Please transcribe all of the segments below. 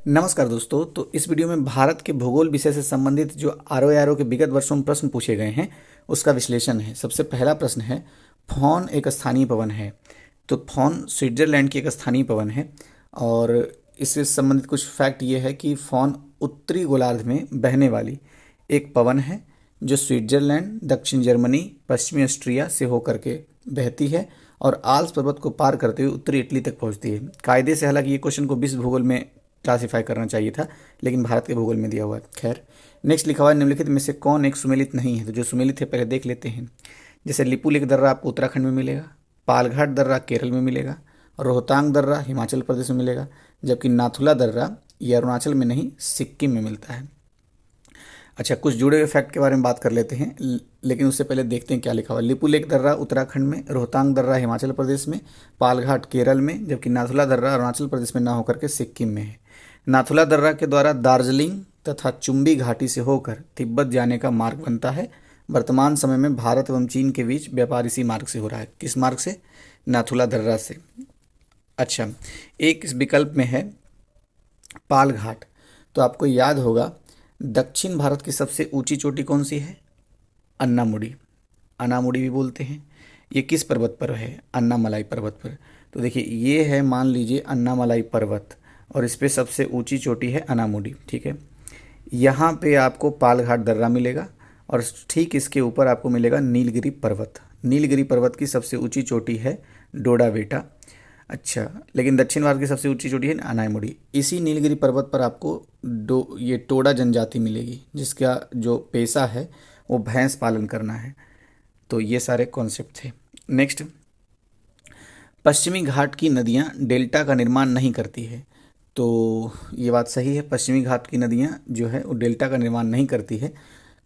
नमस्कार दोस्तों। तो इस वीडियो में भारत के भूगोल विषय से संबंधित जो आरओ के विगत वर्षों में प्रश्न पूछे गए हैं उसका विश्लेषण है। सबसे पहला प्रश्न है, फॉन एक स्थानीय पवन है। तो फॉन स्विट्जरलैंड की एक स्थानीय पवन है और इससे संबंधित कुछ फैक्ट ये है कि फॉन उत्तरी गोलार्ध में बहने वाली एक पवन है जो स्विट्जरलैंड, दक्षिण जर्मनी, पश्चिमी ऑस्ट्रिया से होकर के बहती है और आल्प्स पर्वत को पार करते हुए उत्तरी इटली तक पहुंचती है। कायदे से हालांकि ये क्वेश्चन को विश्व भूगोल में क्लासिफाई करना चाहिए था, लेकिन भारत के भूगोल में दिया हुआ है। खैर, नेक्स्ट लिखा हुआ है, निम्नलिखित में से कौन एक सुमेलित नहीं है। तो जो सुमेलित है पहले देख लेते हैं। जैसे लिपुलेख दर्रा आपको उत्तराखंड में मिलेगा, पालघाट दर्रा केरल में मिलेगा, रोहतांग दर्रा हिमाचल प्रदेश में मिलेगा, जबकि नाथुला दर्रा ये अरुणाचल में नहीं सिक्किम में मिलता है। अच्छा, कुछ जुड़े हुए फैक्ट के बारे में बात कर लेते हैं, लेकिन उससे पहले देखते हैं क्या लिखा हुआ है। लिपुलेख दर्रा उत्तराखंड में, रोहतांग दर्रा हिमाचल प्रदेश में, पालघाट केरल में, जबकि नाथुला दर्रा अरुणाचल प्रदेश में ना होकर के सिक्किम में है। नाथुला दर्रा के द्वारा दार्जिलिंग तथा चुम्बी घाटी से होकर तिब्बत जाने का मार्ग बनता है। वर्तमान समय में भारत एवं चीन के बीच व्यापार इसी मार्ग से हो रहा है। किस मार्ग से? नाथुला दर्रा से। अच्छा, एक इस विकल्प में है पालघाट। तो आपको याद होगा दक्षिण भारत की सबसे ऊंची चोटी कौन सी है? अन्नामुडी, अनामुडी भी बोलते हैं। ये किस पर्वत पर है? अन्नामलाई पर्वत पर। तो देखिए, ये है, मान लीजिए, अन्नामलाई पर्वत और इस पे सबसे ऊंची चोटी है अनामुडी। ठीक है, यहाँ पे आपको पालघाट दर्रा मिलेगा और ठीक इसके ऊपर आपको मिलेगा नीलगिरी पर्वत। नीलगिरी पर्वत की सबसे ऊंची चोटी है डोडा बेटा। अच्छा, लेकिन दक्षिण भारत की सबसे ऊंची चोटी है अनामुडी। इसी नीलगिरी पर्वत पर आपको ये टोडा जनजाति मिलेगी, जिसका जो पेशा है वो भैंस पालन करना है। तो ये सारे कॉन्सेप्ट थे। नेक्स्ट, पश्चिमी घाट की नदियाँ डेल्टा का निर्माण नहीं करती है। तो ये बात सही है, पश्चिमी घाट की नदियाँ जो है वो डेल्टा का निर्माण नहीं करती है,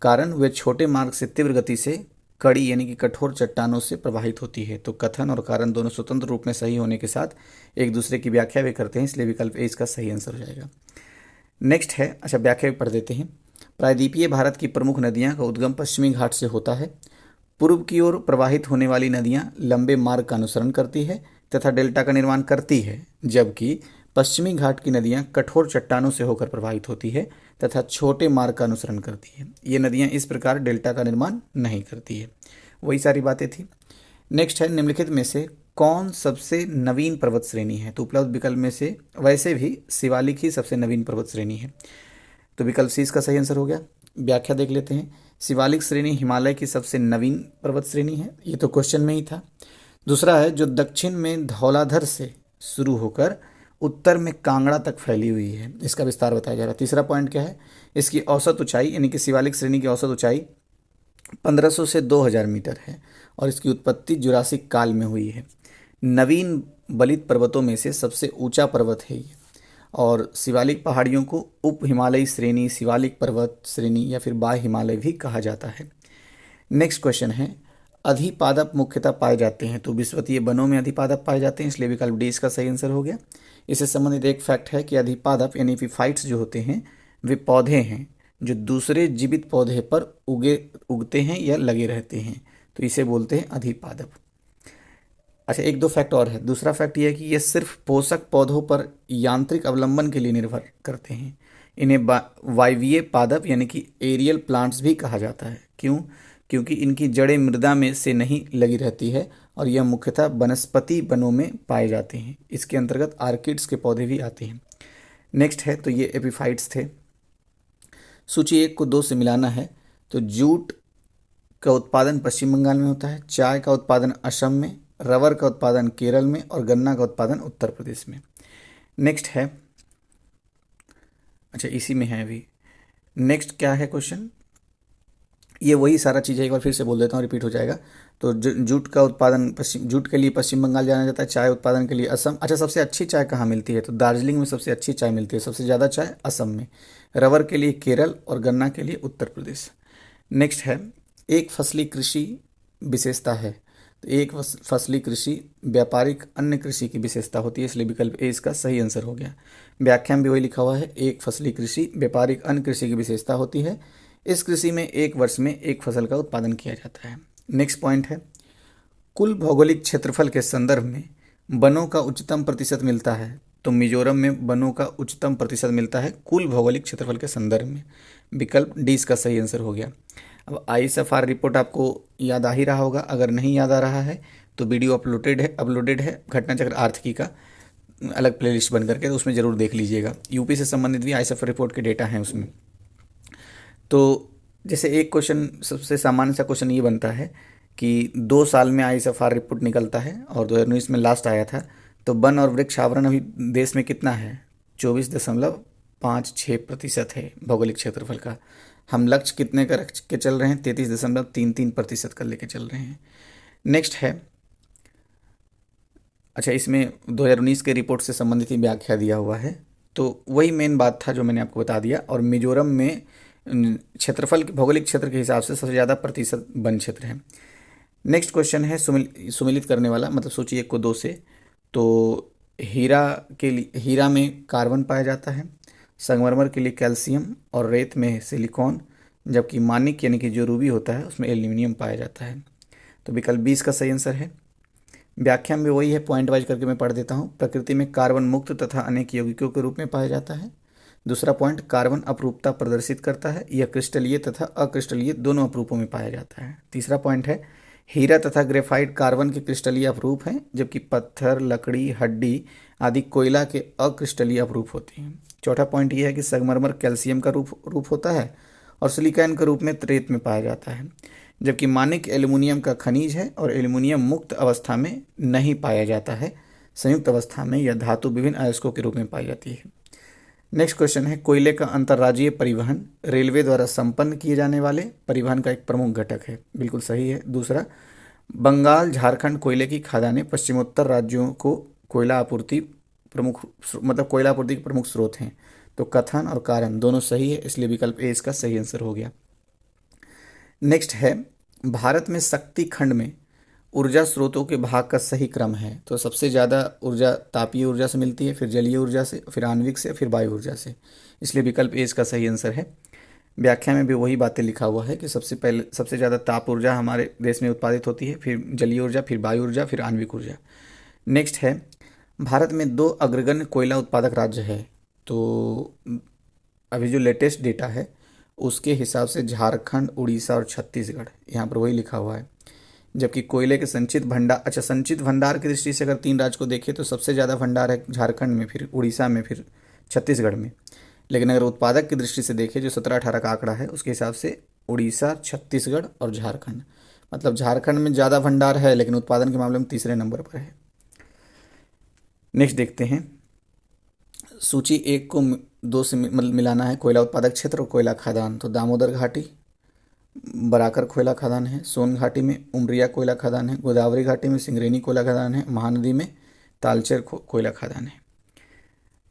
कारण वे छोटे मार्ग से तीव्र गति से कड़ी यानी कि कठोर चट्टानों से प्रभावित होती है। तो कथन और कारण दोनों स्वतंत्र रूप में सही होने के साथ एक दूसरे की व्याख्या भी करते हैं, इसलिए विकल्प ए इसका सही आंसर हो जाएगा। नेक्स्ट है, अच्छा व्याख्या भी पढ़ देते हैं। प्रायद्वीपीय भारत की प्रमुख नदियाँ का उद्गम पश्चिमी घाट से होता है। पूर्व की ओर प्रवाहित होने वाली नदियाँ लंबे मार्ग का अनुसरण करती है तथा डेल्टा का निर्माण करती है, जबकि पश्चिमी घाट की नदियाँ कठोर चट्टानों से होकर प्रवाहित होती है तथा छोटे मार्ग का अनुसरण करती है। ये नदियाँ इस प्रकार डेल्टा का निर्माण नहीं करती है। वही सारी बातें थी। नेक्स्ट है, निम्नलिखित में से कौन सबसे नवीन पर्वत श्रेणी है? तो उपलब्ध विकल्प में से वैसे भी शिवालिक ही सबसे नवीन पर्वत श्रेणी है, तो विकल्प सी इसका सही आंसर हो गया। व्याख्या देख लेते हैं। शिवालिक श्रेणी हिमालय की सबसे नवीन पर्वत श्रेणी है, ये तो क्वेश्चन में ही था। दूसरा है, जो दक्षिण में धौलाधर से शुरू होकर उत्तर में कांगड़ा तक फैली हुई है, इसका विस्तार बताया जा रहा है। तीसरा पॉइंट क्या है? इसकी औसत ऊंचाई यानी कि शिवालिक श्रेणी की औसत ऊंचाई 1500 से 2000 मीटर है और इसकी उत्पत्ति जुरासिक काल में हुई है। नवीन बलित पर्वतों में से सबसे ऊंचा पर्वत है ये, और शिवालिक पहाड़ियों को उप हिमालयी श्रेणी, शिवालिक पर्वत श्रेणी या फिर बाह्य हिमालय भी कहा जाता है। नेक्स्ट क्वेश्चन है, अधिपादप मुख्यतः पाए जाते हैं। तो विषवतीय वनों में अधिपादप पाए जाते हैं, इसलिए विकल्प डी इसका सही आंसर हो गया। इससे संबंधित एक फैक्ट है कि अधिपादप यानी एपीफाइट्स जो होते हैं वे पौधे हैं जो दूसरे जीवित पौधे पर उगते हैं या लगे रहते हैं, तो इसे बोलते हैं अधिपादप। अच्छा, एक दो फैक्ट और है। दूसरा फैक्ट यह है कि ये सिर्फ पोषक पौधों पर यांत्रिक अवलंबन के लिए निर्भर करते हैं। इन्हें वायवीय पादप यानी कि एरियल प्लांट्स भी कहा जाता है। क्यों? क्योंकि इनकी जड़ें मृदा में से नहीं लगी रहती है और यह मुख्यतः वनस्पति वनों में पाए जाते हैं। इसके अंतर्गत आर्किड्स के पौधे भी आते हैं। नेक्स्ट है, तो ये एपीफाइट्स थे। सूची 1 को 2 से मिलाना है। तो जूट का उत्पादन पश्चिम बंगाल में होता है, चाय का उत्पादन असम में, रबर का उत्पादन केरल में और गन्ना का उत्पादन उत्तर प्रदेश में। नेक्स्ट है, अच्छा इसी में है अभी। नेक्स्ट क्या है क्वेश्चन? ये वही सारा चीज़ है, एक बार फिर से बोल देता हूँ, रिपीट हो जाएगा। तो जूट का उत्पादन जूट के लिए पश्चिम बंगाल जाना जाता है, चाय उत्पादन के लिए असम। अच्छा, सबसे अच्छी चाय कहाँ मिलती है? तो दार्जिलिंग में सबसे अच्छी चाय मिलती है, सबसे ज़्यादा चाय असम में। रबर के लिए केरल और गन्ना के लिए उत्तर प्रदेश। नेक्स्ट है, एक फसली कृषि विशेषता है। तो एक फसली कृषि व्यापारिक अन्य कृषि की विशेषता होती है, इसलिए विकल्प ए इसका सही आंसर हो गया। व्याख्या में भी वही लिखा हुआ है, एक फसली कृषि व्यापारिक अन्य कृषि की विशेषता होती है। इस कृषि में एक वर्ष में एक फसल का उत्पादन किया जाता है। नेक्स्ट पॉइंट है, कुल भौगोलिक क्षेत्रफल के संदर्भ में वनों का उच्चतम प्रतिशत मिलता है। तो मिजोरम में वनों का उच्चतम प्रतिशत मिलता है कुल भौगोलिक क्षेत्रफल के संदर्भ में। विकल्प डी इसका सही आंसर हो गया। अब ISFR रिपोर्ट आपको याद आ ही रहा होगा, अगर नहीं याद आ रहा है तो वीडियो अपलोडेड है घटना चक्र आर्थिकी का अलग प्लेलिस्ट बन करके, तो उसमें ज़रूर देख लीजिएगा। यूपी से संबंधित भी ISFR रिपोर्ट के डेटा हैं उसमें। तो जैसे एक क्वेश्चन, सबसे सामान्य सा क्वेश्चन ये बनता है कि 2 साल में ISFR रिपोर्ट निकलता है और 2019 में लास्ट आया था, तो वन और वृक्ष आवरण अभी देश में कितना है? 24.56% है भौगोलिक क्षेत्रफल का। हम लक्ष्य कितने का रख के चल रहे हैं? 33.33% का लेके चल रहे हैं। नेक्स्ट है, अच्छा इसमें 2019 के रिपोर्ट से संबंधित ही व्याख्या दिया हुआ है, तो वही मेन बात था जो मैंने आपको बता दिया। और मिजोरम में क्षेत्रफल भौगोलिक क्षेत्र के हिसाब से सबसे ज़्यादा प्रतिशत वन क्षेत्र है। नेक्स्ट क्वेश्चन है सुमिलित करने वाला, मतलब सोचिए 1 को 2 से। तो हीरा में कार्बन पाया जाता है, संगमरमर के लिए कैल्शियम और रेत में सिलिकॉन, जबकि मानिक यानी कि जो रूबी होता है उसमें एल्यूमिनियम पाया जाता है। तो विकल्प 20 का सही आंसर है। व्याख्या में वही है, पॉइंट वाइज करके मैं पढ़ देता हूँ। प्रकृति में कार्बन मुक्त तथा अनेक यौगिकों के रूप में पाया जाता है। दूसरा पॉइंट, कार्बन अपरूपता प्रदर्शित करता है, यह क्रिस्टलीय तथा अक्रिस्टलीय दोनों अपरूपों में पाया जाता है। तीसरा पॉइंट है, हीरा तथा ग्रेफाइट कार्बन के क्रिस्टलीय अपरूप हैं, जबकि पत्थर, लकड़ी, हड्डी आदि कोयला के अक्रिस्टलीय अपरूप होते हैं। चौथा पॉइंट यह है कि संगमरमर कैल्शियम का रूप होता है और सिलिकॉन के रूप में रेत में पाया जाता है, जबकि मानिक एल्यूमिनियम का खनिज है और एल्यूमिनियम मुक्त अवस्था में नहीं पाया जाता है। संयुक्त अवस्था में यह धातु विभिन्न अयस्कों के रूप में पाई जाती है। नेक्स्ट क्वेश्चन है, कोयले का अंतर्राज्यीय परिवहन रेलवे द्वारा संपन्न किए जाने वाले परिवहन का एक प्रमुख घटक है। बिल्कुल सही है। दूसरा, बंगाल झारखंड कोयले की खदानें पश्चिमोत्तर राज्यों को कोयला आपूर्ति के प्रमुख स्रोत हैं। तो कथन और कारण दोनों सही है, इसलिए विकल्प ए इसका सही आंसर हो गया। नेक्स्ट है, भारत में शक्ति खंड में ऊर्जा स्रोतों के भाग का सही क्रम है। तो सबसे ज़्यादा ऊर्जा तापीय ऊर्जा से मिलती है, फिर जलीय ऊर्जा से, फिर आणविक से, फिर वायु ऊर्जा से, इसलिए विकल्प ए इसका सही आंसर है। व्याख्या में भी वही बातें लिखा हुआ है कि सबसे ज़्यादा ताप ऊर्जा हमारे देश में उत्पादित होती है, फिर जलीय ऊर्जा, फिर वायु ऊर्जा, फिर आणविक ऊर्जा। नेक्स्ट है, भारत में 2 अग्रगण्य कोयला उत्पादक राज्य है। तो अभी जो लेटेस्ट डेटा है उसके हिसाब से झारखंड, उड़ीसा और छत्तीसगढ़, यहाँ पर वही लिखा हुआ है। जबकि कोयले के संचित भंडार की दृष्टि से अगर 3 राज्य को देखें तो सबसे ज़्यादा भंडार है झारखंड में, फिर उड़ीसा में, फिर छत्तीसगढ़ में। लेकिन अगर उत्पादक की दृष्टि से देखें, जो 17-18 का आंकड़ा है उसके हिसाब से उड़ीसा, छत्तीसगढ़ और झारखंड, मतलब झारखंड में ज़्यादा भंडार है लेकिन उत्पादन के मामले में तीसरे नंबर पर है। नेक्स्ट देखते हैं, सूची 1 को 2 से मिलाना है, कोयला उत्पादक क्षेत्र और कोयला खदान। तो दामोदर घाटी बराकर कोयला खदान है, सोन घाटी में उमरिया कोयला खदान है, गोदावरी घाटी में सिंगरेनी कोयला खदान है, महानदी में तालचेर कोयला खदान है।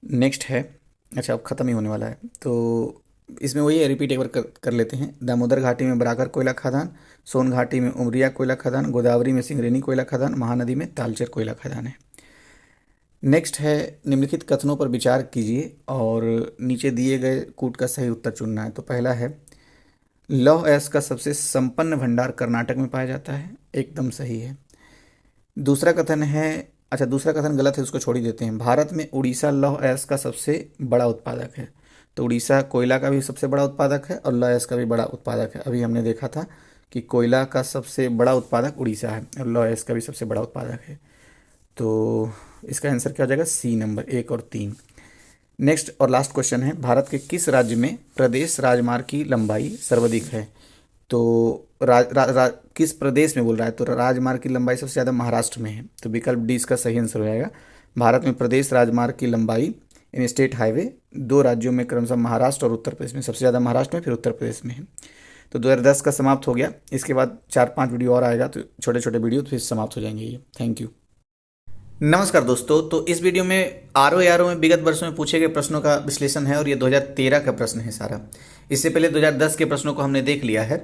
नेक्स्ट है, अच्छा अब ख़त्म ही होने वाला है, तो इसमें वही है, रिपीट एक बार कर लेते हैं। दामोदर घाटी में बराकर कोयला खदान, सोन घाटी में उमरिया कोयला खदान, गोदावरी में सिंगरेनी कोयला खदान, महानदी में तालचेर कोयला खदान है। नेक्स्ट है, निम्नलिखित कथनों पर विचार कीजिए और नीचे दिए गए कूट का सही उत्तर चुनना है। तो पहला है, लौह अयस्क का सबसे संपन्न भंडार कर्नाटक में पाया जाता है, एकदम सही है। दूसरा कथन है, अच्छा दूसरा कथन गलत है, उसको छोड़ ही देते हैं। भारत में उड़ीसा लौह अयस्क का सबसे बड़ा उत्पादक है। तो उड़ीसा कोयला का भी सबसे बड़ा उत्पादक है और लौह अयस्क का भी बड़ा उत्पादक है। अभी हमने देखा था कि कोयला का सबसे बड़ा उत्पादक उड़ीसा है और लौह अयस्क का भी सबसे बड़ा उत्पादक है। तो इसका आंसर क्या हो जाएगा? सी नंबर 1 और 3। नेक्स्ट और लास्ट क्वेश्चन है, भारत के किस राज्य में प्रदेश राजमार्ग की लंबाई सर्वाधिक है? तो किस प्रदेश में बोल रहा है, तो राजमार्ग की लंबाई सबसे ज़्यादा महाराष्ट्र में है। तो विकल्प डी इसका सही आंसर हो जाएगा। भारत में प्रदेश राजमार्ग की लंबाई इन स्टेट हाईवे 2 राज्यों में क्रमशः महाराष्ट्र और उत्तर प्रदेश में, सबसे ज़्यादा महाराष्ट्र में, फिर उत्तर प्रदेश में है। तो 2010 का समाप्त हो गया। इसके बाद 4-5 वीडियो और आएगा, तो छोटे छोटे वीडियो फिर समाप्त हो जाएंगे ये। Thank you. नमस्कार दोस्तों, तो इस वीडियो में आरओ में विगत वर्षों में पूछे गए प्रश्नों का विश्लेषण है और ये 2013 का प्रश्न है सारा। इससे पहले 2010 के प्रश्नों को हमने देख लिया है।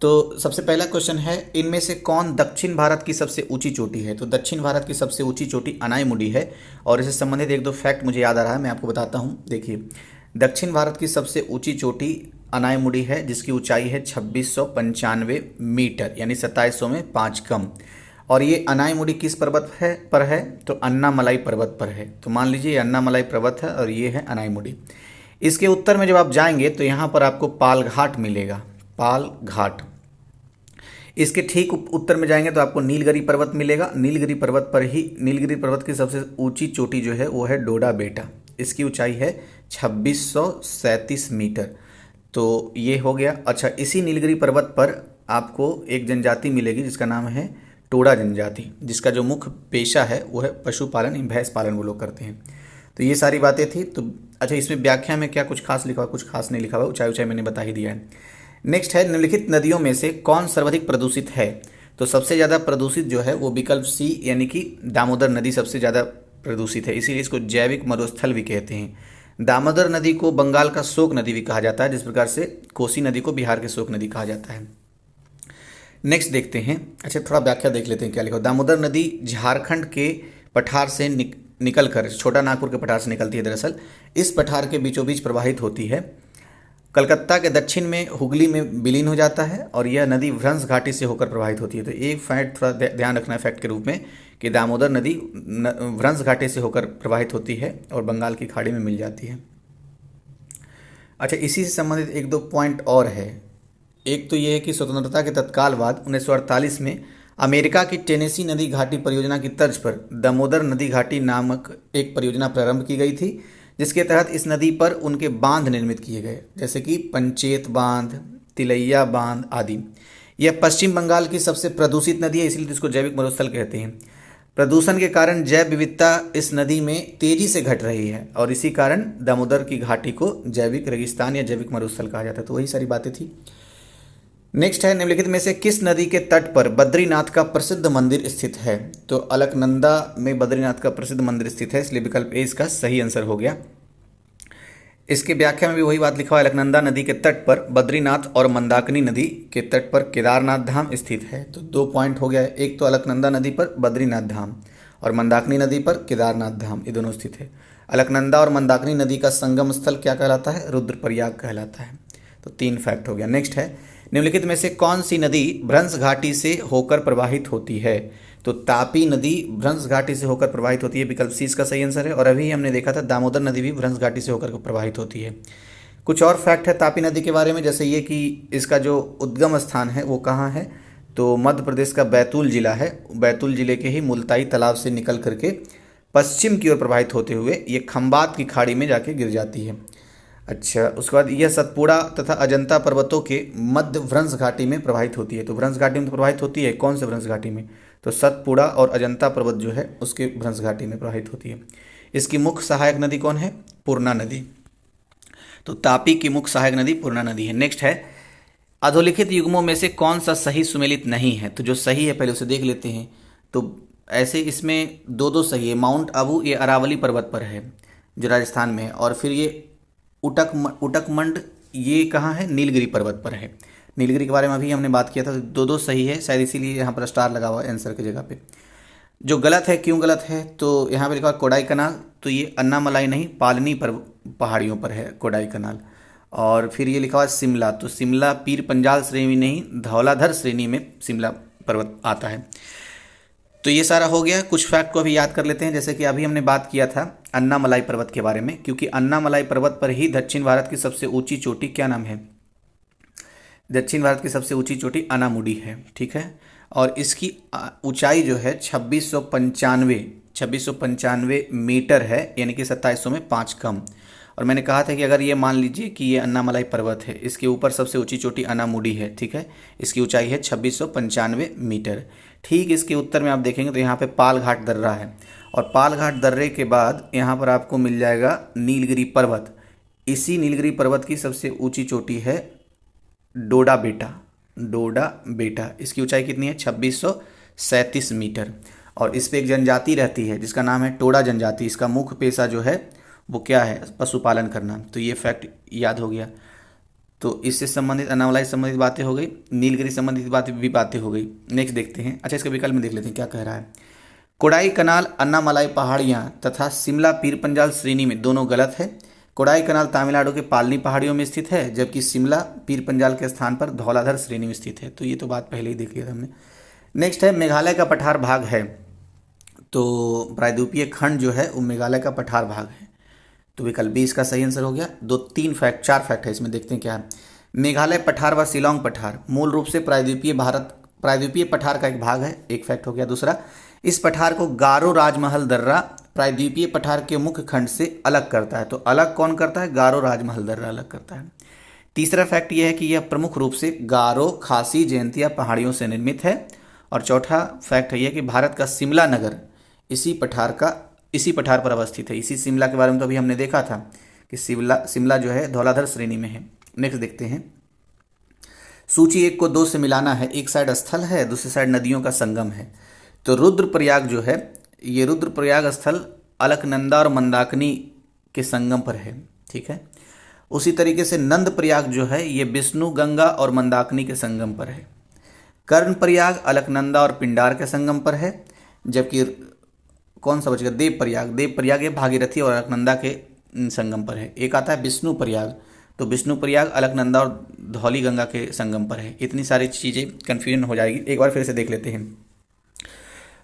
तो सबसे पहला क्वेश्चन है, इनमें से कौन दक्षिण भारत की सबसे ऊंची चोटी है? तो दक्षिण भारत की सबसे ऊंची चोटी अनाईमुडी है और इससे संबंधित 1-2 फैक्ट मुझे याद आ रहा है, मैं आपको बताता हूँ। देखिए, दक्षिण भारत की सबसे ऊंची चोटी अनाईमुडी है, जिसकी ऊंचाई है 2695 मीटर, यानी 2700 में 5 कम। और ये अनाईमुडी किस पर्वत पर है? तो अन्नामलाई पर्वत पर है। तो मान लीजिए ये अन्नामलाई पर्वत है और ये है अनाईमुडी। इसके उत्तर में जब आप जाएंगे तो यहाँ पर आपको पाल घाट मिलेगा, पाल घाट। इसके ठीक उत्तर में जाएंगे तो आपको नीलगिरी पर्वत मिलेगा। नीलगिरी पर्वत की सबसे ऊंची चोटी जो है वो है डोडा बेटा। इसकी ऊंचाई है 2637 मीटर। तो ये हो गया। अच्छा, इसी नीलगिरी पर्वत पर आपको एक जनजाति मिलेगी जिसका नाम है टोडा जनजाति, जिसका जो मुख्य पेशा है वो है पशुपालन, भैंस पालन वो लोग करते हैं। तो ये सारी बातें थी। तो अच्छा, इसमें व्याख्या में क्या कुछ खास लिखा हुआ? कुछ खास नहीं लिखा हुआ, ऊंचाई मैंने बता ही दिया है। नेक्स्ट है, निम्नलिखित नदियों में से कौन सर्वाधिक प्रदूषित है? तो सबसे ज़्यादा प्रदूषित जो है वो विकल्प सी यानी कि दामोदर नदी सबसे ज़्यादा प्रदूषित है, इसीलिए इसको जैविक मरुस्थल भी कहते हैं। दामोदर नदी को बंगाल का शोक नदी भी कहा जाता है, जिस प्रकार से कोसी नदी को बिहार के शोक नदी कहा जाता है। नेक्स्ट देखते हैं। अच्छा, थोड़ा व्याख्या देख लेते हैं क्या लिखा। दामोदर नदी झारखंड के पठार से निकलकर, छोटा नागपुर के पठार से निकलती है। दरअसल इस पठार के बीचों बीच प्रवाहित होती है, कलकत्ता के दक्षिण में हुगली में विलीन हो जाता है और यह नदी भ्रंश घाटी से होकर प्रवाहित होती है। तो एक फैक्ट थोड़ा ध्यान रखना है फैक्ट के रूप में कि दामोदर नदी भ्रंश घाटी से होकर प्रवाहित होती है और बंगाल की खाड़ी में मिल जाती है। अच्छा, इसी से संबंधित एक दो पॉइंट और है। एक तो यह है कि स्वतंत्रता के तत्काल बाद 1948 में अमेरिका की टेनेसी नदी घाटी परियोजना की तर्ज पर दामोदर नदी घाटी नामक एक परियोजना प्रारंभ की गई थी, जिसके तहत इस नदी पर उनके बांध निर्मित किए गए, जैसे कि पंचेत बांध, तिलैया बांध आदि। यह पश्चिम बंगाल की सबसे प्रदूषित नदी है, इसलिए इसको जैविक मरुस्थल कहते हैं। प्रदूषण के कारण जैव विविधता इस नदी में तेजी से घट रही है और इसी कारण दामोदर की घाटी को जैविक रेगिस्तान या जैविक मरुस्थल कहा जाता है। तो वही सारी बातें थी। नेक्स्ट है, निम्नलिखित में से किस नदी के तट पर बद्रीनाथ का प्रसिद्ध मंदिर स्थित है? तो अलकनंदा में बद्रीनाथ का प्रसिद्ध मंदिर स्थित है, इसलिए विकल्प ए इसका सही आंसर हो गया। इसकी व्याख्या में भी वही बात लिखा हुआ है, अलकनंदा नदी के तट पर बद्रीनाथ और मंदाकिनी नदी के तट पर केदारनाथ धाम स्थित है। तो 2 पॉइंट हो गया है। एक तो अलकनंदा नदी पर बद्रीनाथ धाम और मंदाकिनी नदी पर केदारनाथ धाम, ये दोनों स्थित है। अलकनंदा और मंदाकिनी नदी का संगम स्थल क्या कहलाता है? रुद्रप्रयाग कहलाता है। तो 3 फैक्ट हो गया। नेक्स्ट है, निम्नलिखित में से कौन सी नदी भ्रंश घाटी से होकर प्रवाहित होती है? तो तापी नदी भ्रंश घाटी से होकर प्रवाहित होती है, विकल्प सी इसका सही आंसर है। और अभी हमने देखा था दामोदर नदी भी भ्रंश घाटी से होकर प्रवाहित होती है। कुछ और फैक्ट है तापी नदी के बारे में, जैसे ये कि इसका जो उद्गम स्थान है वो कहाँ है? तो मध्य प्रदेश का बैतूल जिला है। बैतूल जिले के ही मुल्ताई तालाब से निकल करके पश्चिम की ओर प्रवाहित होते हुए ये खंबात की खाड़ी में जाके गिर जाती है। अच्छा, उसके बाद यह सतपुड़ा तथा अजंता पर्वतों के मध्य भ्रंश घाटी में प्रवाहित होती है। तो भ्रंश घाटी में तो प्रवाहित होती है, कौन से भ्रंश घाटी में? तो सतपुड़ा और अजंता पर्वत जो है उसके भ्रंश घाटी में प्रवाहित होती है। इसकी मुख्य सहायक नदी कौन है? पूर्णा नदी। तो तापी की मुख्य सहायक नदी पूर्णा नदी है। नेक्स्ट है, अधोलिखित युग्मों में से कौन सा सही सुमेलित नहीं है? तो जो सही है पहले उसे देख लेते हैं। तो ऐसे इसमें 2 सही है। माउंट आबू ये अरावली पर्वत पर है जो राजस्थान में है, और फिर ये उटकमंड ये कहाँ है? नीलगिरी पर्वत पर है। नीलगिरी के बारे में अभी हमने बात किया था। 2 सही है, शायद इसीलिए यहाँ पर स्टार लगा हुआ है आंसर की जगह पे। जो गलत है, क्यों गलत है? तो यहाँ पे लिखा हुआ कोडाई कनाल, तो ये अन्नामलाई नहीं पालनी पर पहाड़ियों पर है कोडाई कनाल। और फिर ये लिखा हुआ शिमला, तो शिमला पीर पंजाल श्रेणी नहीं धौलाधर श्रेणी में शिमला पर्वत आता है। तो ये सारा हो गया। कुछ फैक्ट को अभी याद कर लेते हैं, जैसे कि अभी हमने बात किया था अन्नामलाई पर्वत के बारे में, क्योंकि अन्नामलाई पर्वत पर ही दक्षिण भारत की सबसे ऊंची चोटी क्या नाम है? दक्षिण भारत की सबसे ऊंची चोटी अनामुडी है, ठीक है। और इसकी ऊंचाई जो है 2695 मीटर है, यानी कि 2700 में 5 कम। और मैंने कहा था कि अगर ये मान लीजिए कि ये अन्नामलाई पर्वत है, इसके ऊपर सबसे ऊंची चोटी अनामुडी है, ठीक है। इसकी ऊंचाई है 2695 मीटर। ठीक इसके उत्तर में आप देखेंगे तो यहाँ पे पाल घाट दर्रा है, और पाल घाट दर्रे के बाद यहाँ पर आपको मिल जाएगा नीलगिरी पर्वत। इसी नीलगिरी पर्वत की सबसे ऊंची चोटी है डोडा बेटा। इसकी ऊंचाई कितनी है? 2637 मीटर। और इस पे एक जनजाति रहती है जिसका नाम है टोडा जनजाति। इसका मुख्य पेशा जो है वो क्या है? पशुपालन करना। तो ये फैक्ट याद हो गया। तो इससे संबंधित अन्नामलाई से संबंधित बातें हो गई, नीलगिरी संबंधित बातें हो गई। नेक्स्ट देखते हैं। अच्छा, इसके विकल्प में देख लेते हैं क्या कह रहा है। कोडाई कनाल अन्नामलाई पहाड़ियाँ तथा शिमला पीर पंजाल श्रेणी में दोनों गलत है। कोडाई कनाल तमिलनाडु के पालनी पहाड़ियों में स्थित है, जबकि शिमला पीर पंजाल के स्थान पर धौलाधर श्रेणी में स्थित है। तो ये तो बात पहले ही देख लिया था हमने। नेक्स्ट है मेघालय का पठार भाग है, तो प्रायद्वीपीय खंड जो है वो मेघालय का पठार भाग है, तो विकल्प बी इसका सही आंसर हो गया। चार फैक्ट है इसमें, देखते हैं क्या है। मेघालय पठार व शिलोंग पठार मूल रूप से प्रायद्वीपीय पठार का एक भाग है, एक फैक्ट हो गया। दूसरा, इस पठार को गारो राजमहल दर्रा प्रायद्वीपीय पठार के मुख्य खंड से अलग करता है, तो अलग कौन करता है? गारो राजमहल दर्रा अलग करता है। तीसरा फैक्ट यह है कि यह प्रमुख रूप से गारो, खासी, जयंतिया पहाड़ियों से निर्मित है। और चौथा फैक्ट है यह कि भारत का शिमला नगर इसी पठार पर अवस्थित है। इसी शिमला के बारे में तो अभी हमने देखा था कि शिमला जो है धौलाधर श्रेणी में है। नेक्स्ट देखते हैं, सूची 1 को 2 से मिलाना है। एक साइड स्थल है, दूसरी साइड नदियों का संगम है। तो रुद्रप्रयाग जो है, ये रुद्रप्रयाग स्थल अलकनंदा और मंदाकिनी के संगम पर है, ठीक है। उसी तरीके से नंदप्रयाग जो है ये विष्णु गंगा और मंदाकिनी के संगम पर है। कर्णप्रयाग अलकनंदा और पिंडार के संगम पर है। जबकि कौन सा बचेगा? देवप्रयाग ये भागीरथी और अलकनंदा के संगम पर है। एक आता है विष्णुप्रयाग, तो विष्णुप्रयाग अलकनंदा और धौली गंगा के संगम पर है। इतनी सारी चीज़ें कन्फ्यूजन हो जाएगी, एक बार फिर से देख लेते हैं।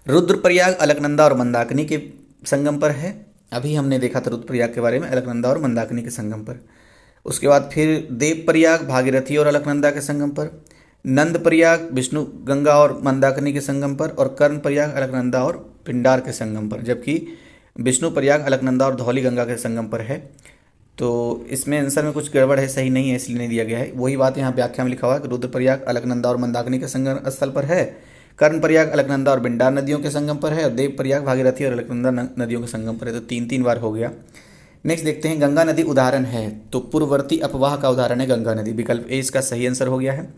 रुद्रप्रयाग अलकनंदा और मंदाकिनी के संगम पर है, अभी हमने देखा था रुद्रप्रयाग के बारे में, अलकनंदा और मंदाकिनी के संगम पर। उसके बाद फिर देवप्रयाग भागीरथी और अलकनंदा के संगम पर, नंदप्रयाग विष्णु गंगा और मंदाकिनी के संगम पर, और कर्णप्रयाग अलकनंदा और पिंडार के संगम पर। जबकि विष्णुप्रयाग अलकनंदा और धौली गंगा के संगम पर है। तो इसमें आंसर में कुछ गड़बड़ है, सही नहीं है, इसलिए नहीं दिया गया है। वही बात यहाँ व्याख्या में लिखा हुआ है कि रुद्रप्रयाग अलकनंदा और मंदाकिनी के संगम स्थल पर है, कर्णप्रयाग अलकनंदा और बिंडार नदियों के संगम पर है, और देवप्रयाग भागीरथी और अलकनंदा नदियों के संगम पर है। तो 3 बार हो गया। नेक्स्ट देखते हैं, गंगा नदी उदाहरण है, तो पूर्ववर्ती अपवाह का उदाहरण है गंगा नदी। विकल्प ए इसका सही आंसर हो गया है।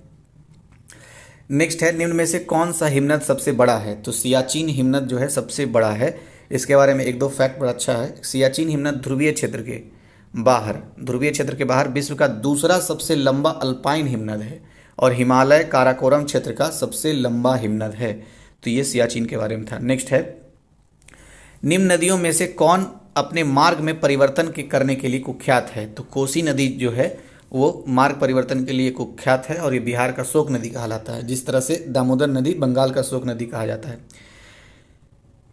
नेक्स्ट है, निम्न में से कौन सा हिमनद सबसे बड़ा है? तो सियाचिन हिमनद जो है सबसे बड़ा है। इसके बारे में 1-2 फैक्ट बड़ा अच्छा है। सियाचिन हिमनद ध्रुवीय क्षेत्र के बाहर विश्व का दूसरा सबसे लंबा अल्पाइन हिमनद है, और हिमालय काराकोरम क्षेत्र का सबसे लंबा हिमनद है। तो ये सियाचिन के बारे में था। नेक्स्ट है, निम्न नदियों में से कौन अपने मार्ग में परिवर्तन करने के लिए कुख्यात है? तो कोसी नदी जो है वो मार्ग परिवर्तन के लिए कुख्यात है, और ये बिहार का शोक नदी कहलाता है, जिस तरह से दामोदर नदी बंगाल का शोक नदी कहा जाता है।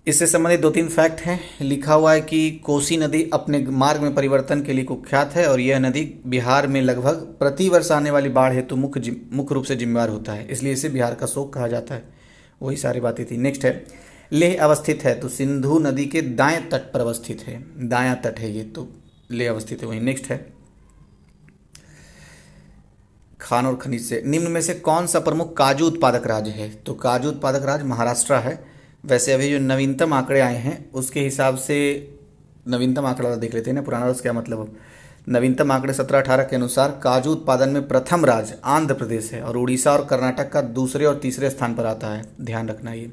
इससे संबंधित 2-3 फैक्ट हैं। लिखा हुआ है कि कोसी नदी अपने मार्ग में परिवर्तन के लिए कुख्यात है, और यह नदी बिहार में लगभग प्रति वर्ष आने वाली बाढ़ हेतु मुख्य रूप से जिम्मेवार होता है, इसलिए इसे बिहार का शोक कहा जाता है। वही सारी बातें थी। नेक्स्ट है, लेह अवस्थित है, तो सिंधु नदी के दाएं तट पर अवस्थित है, दायां तट है ये, तो लेह अवस्थित है वहीं। नेक्स्ट है, खान और खनिज से निम्न में से कौन सा प्रमुख काजू उत्पादक राज्य है? तो काजू उत्पादक राज्य महाराष्ट्र है। वैसे अभी जो नवीनतम आंकड़े आए हैं उसके हिसाब से, नवीनतम आंकड़ा देख लेते हैं ना, पुराना उसका क्या मतलब। नवीनतम आंकड़े 17-18 के अनुसार काजू उत्पादन में प्रथम राज्य आंध्र प्रदेश है, और उड़ीसा और कर्नाटक का दूसरे और तीसरे स्थान पर आता है, ध्यान रखना ये।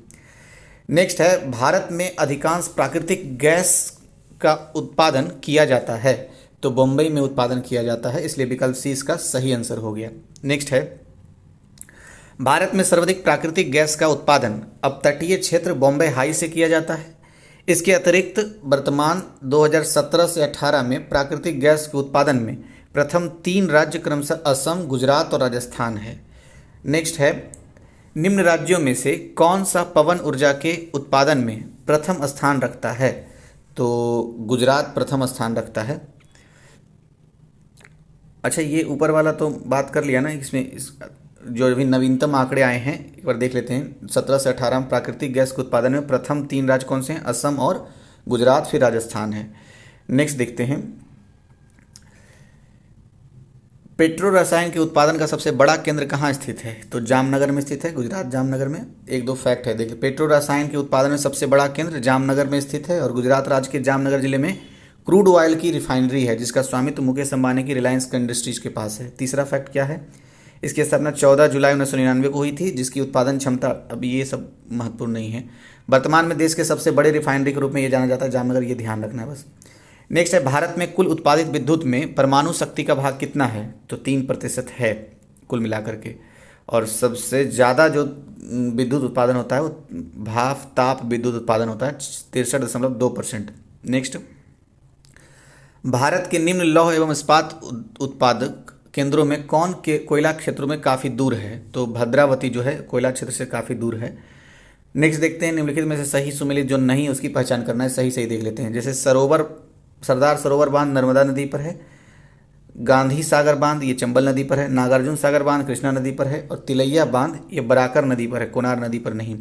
नेक्स्ट है, भारत में अधिकांश प्राकृतिक गैस का उत्पादन किया जाता है, तो बम्बई में उत्पादन किया जाता है, इसलिए विकल्प सी इसका सही आंसर हो गया। नेक्स्ट है, भारत में सर्वाधिक प्राकृतिक गैस का उत्पादन अब तटीय क्षेत्र बॉम्बे हाई से किया जाता है। इसके अतिरिक्त वर्तमान 2017 से 18 में प्राकृतिक गैस के उत्पादन में प्रथम 3 राज्य क्रमशः असम, गुजरात और राजस्थान है। नेक्स्ट है, निम्न राज्यों में से कौन सा पवन ऊर्जा के उत्पादन में प्रथम स्थान रखता है? तो गुजरात प्रथम स्थान रखता है। अच्छा, ये ऊपर वाला तो बात कर लिया ना, इसमें जो अभी नवीनतम आंकड़े आए हैं एक बार देख लेते हैं। 17 से 18 में प्राकृतिक गैस के उत्पादन में प्रथम 3 राज्य कौन से हैं? असम और गुजरात, फिर राजस्थान है। नेक्स्ट देखते हैं, पेट्रो रसायन के उत्पादन का सबसे बड़ा केंद्र कहाँ स्थित है? तो जामनगर में स्थित है, गुजरात जामनगर में। 1-2 फैक्ट है, देखिए, पेट्रो रसायन के उत्पादन में सबसे बड़ा केंद्र जामनगर में स्थित है, और गुजरात राज्य के जामनगर जिले में क्रूड ऑयल की रिफाइनरी है, जिसका स्वामित्व मुकेश अंबानी की रिलायंस इंडस्ट्रीज के पास है। तीसरा फैक्ट क्या है? इसकी स्थापना 14 जुलाई 1999 को हुई थी, जिसकी उत्पादन क्षमता, अब ये सब महत्वपूर्ण नहीं है। वर्तमान में देश के सबसे बड़े रिफाइनरी के रूप में ये जाना जाता है जामनगर, ये ध्यान रखना है बस। नेक्स्ट है, भारत में कुल उत्पादित विद्युत में परमाणु शक्ति का भाग कितना है? तो 3% है कुल मिलाकर के, और सबसे ज़्यादा जो विद्युत उत्पादन होता है वो भाप ताप विद्युत उत्पादन होता है, 63.2%। नेक्स्ट, भारत के निम्न लौह एवं इस्पात उत्पादक केंद्रों में कौन के कोयला क्षेत्रों में काफ़ी दूर है? तो भद्रावती जो है कोयला क्षेत्र से काफ़ी दूर है। नेक्स्ट देखते हैं निम्नलिखित में से सही सुमेलित जो नहीं है उसकी पहचान करना है, सही सही देख लेते हैं। जैसे सरदार सरोवर बांध नर्मदा नदी पर है, गांधी सागर बांध ये चंबल नदी पर है, नागार्जुन सागर बांध कृष्णा नदी पर है, और तिलैया बांध ये बराकर नदी पर है, कोनार नदी पर नहीं।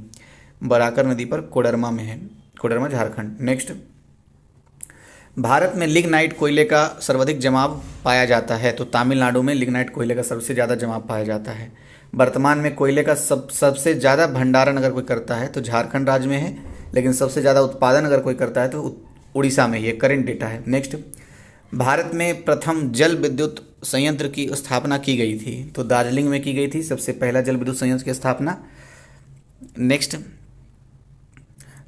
बराकर नदी पर कोडरमा में है, कोडरमा झारखंड। नेक्स्ट, भारत में लिग्नाइट कोयले का सर्वाधिक जमाव पाया जाता है, तो तमिलनाडु में लिग्नाइट कोयले का सबसे ज़्यादा जमाव पाया जाता है। वर्तमान में कोयले का सबसे ज़्यादा भंडारण अगर कोई करता है तो झारखंड राज्य में है, लेकिन सबसे ज़्यादा उत्पादन अगर कोई करता है तो उड़ीसा में, ये करेंट डेटा है। नेक्स्ट, भारत में प्रथम जल विद्युत संयंत्र की स्थापना की गई थी, तो दार्जिलिंग में की गई थी सबसे पहला जल विद्युत संयंत्र की स्थापना। नेक्स्ट,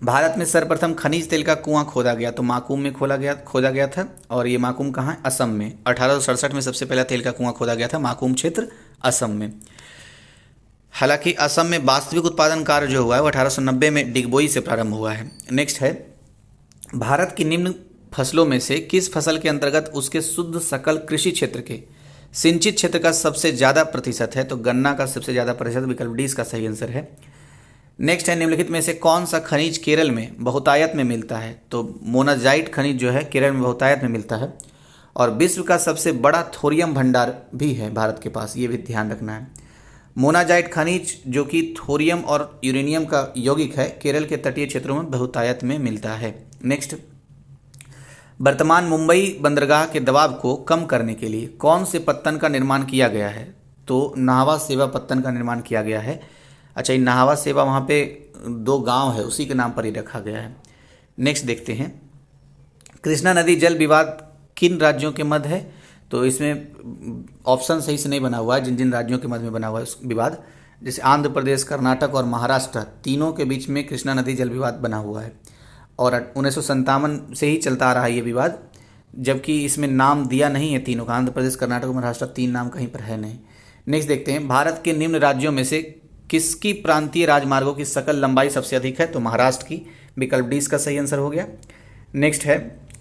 भारत में सर्वप्रथम खनिज तेल का कुआं खोदा गया, तो माकूम में खोदा गया था, और ये माकूम कहाँ है, असम में। 1867 में सबसे पहला तेल का कुआं खोदा गया था, माकूम क्षेत्र असम में। हालांकि असम में वास्तविक उत्पादन कार्य जो हुआ है वो 1890 में डिगबोई से प्रारंभ हुआ है। नेक्स्ट है, भारत की निम्न फसलों में से किस फसल के अंतर्गत उसके शुद्ध सकल कृषि क्षेत्र के सिंचित क्षेत्र का सबसे ज़्यादा प्रतिशत है, तो गन्ना का सबसे ज़्यादा प्रतिशत, विकल्प डी इसका सही आंसर है। नेक्स्ट है, निम्नलिखित में से कौन सा खनिज केरल में बहुतायत में मिलता है, तो मोनाजाइट खनिज जो है केरल में बहुतायत में मिलता है, और विश्व का सबसे बड़ा थोरियम भंडार भी है भारत के पास, ये भी ध्यान रखना है। मोनाजाइट खनिज जो कि थोरियम और यूरेनियम का यौगिक है, केरल के तटीय क्षेत्रों में बहुतायत में मिलता है। नेक्स्ट, वर्तमान मुंबई बंदरगाह के दबाव को कम करने के लिए कौन से पत्तन का निर्माण किया गया है, तो नाहवा सेवा पत्तन का निर्माण किया गया है। अच्छा, ये नाहवा सेवा वहाँ पे 2 गांव है उसी के नाम पर ही रखा गया है। नेक्स्ट देखते हैं, कृष्णा नदी जल विवाद किन राज्यों के मध्य है, तो इसमें ऑप्शन सही से नहीं बना हुआ है, जिन जिन राज्यों के मध्य में बना हुआ है विवाद, जैसे आंध्र प्रदेश, कर्नाटक और महाराष्ट्र, तीनों के बीच में कृष्णा नदी जल विवाद बना हुआ है, और 1957 से ही चलता आ रहा है ये विवाद, जबकि इसमें नाम दिया नहीं है तीनों का, आंध्र प्रदेश, कर्नाटक और महाराष्ट्र, 3 नाम कहीं पर है नहीं। नेक्स्ट देखते हैं, भारत के निम्न राज्यों में से किसकी प्रांतीय राजमार्गों की सकल लंबाई सबसे अधिक है, तो महाराष्ट्र की, विकल्प डी इसका सही आंसर हो गया। नेक्स्ट है,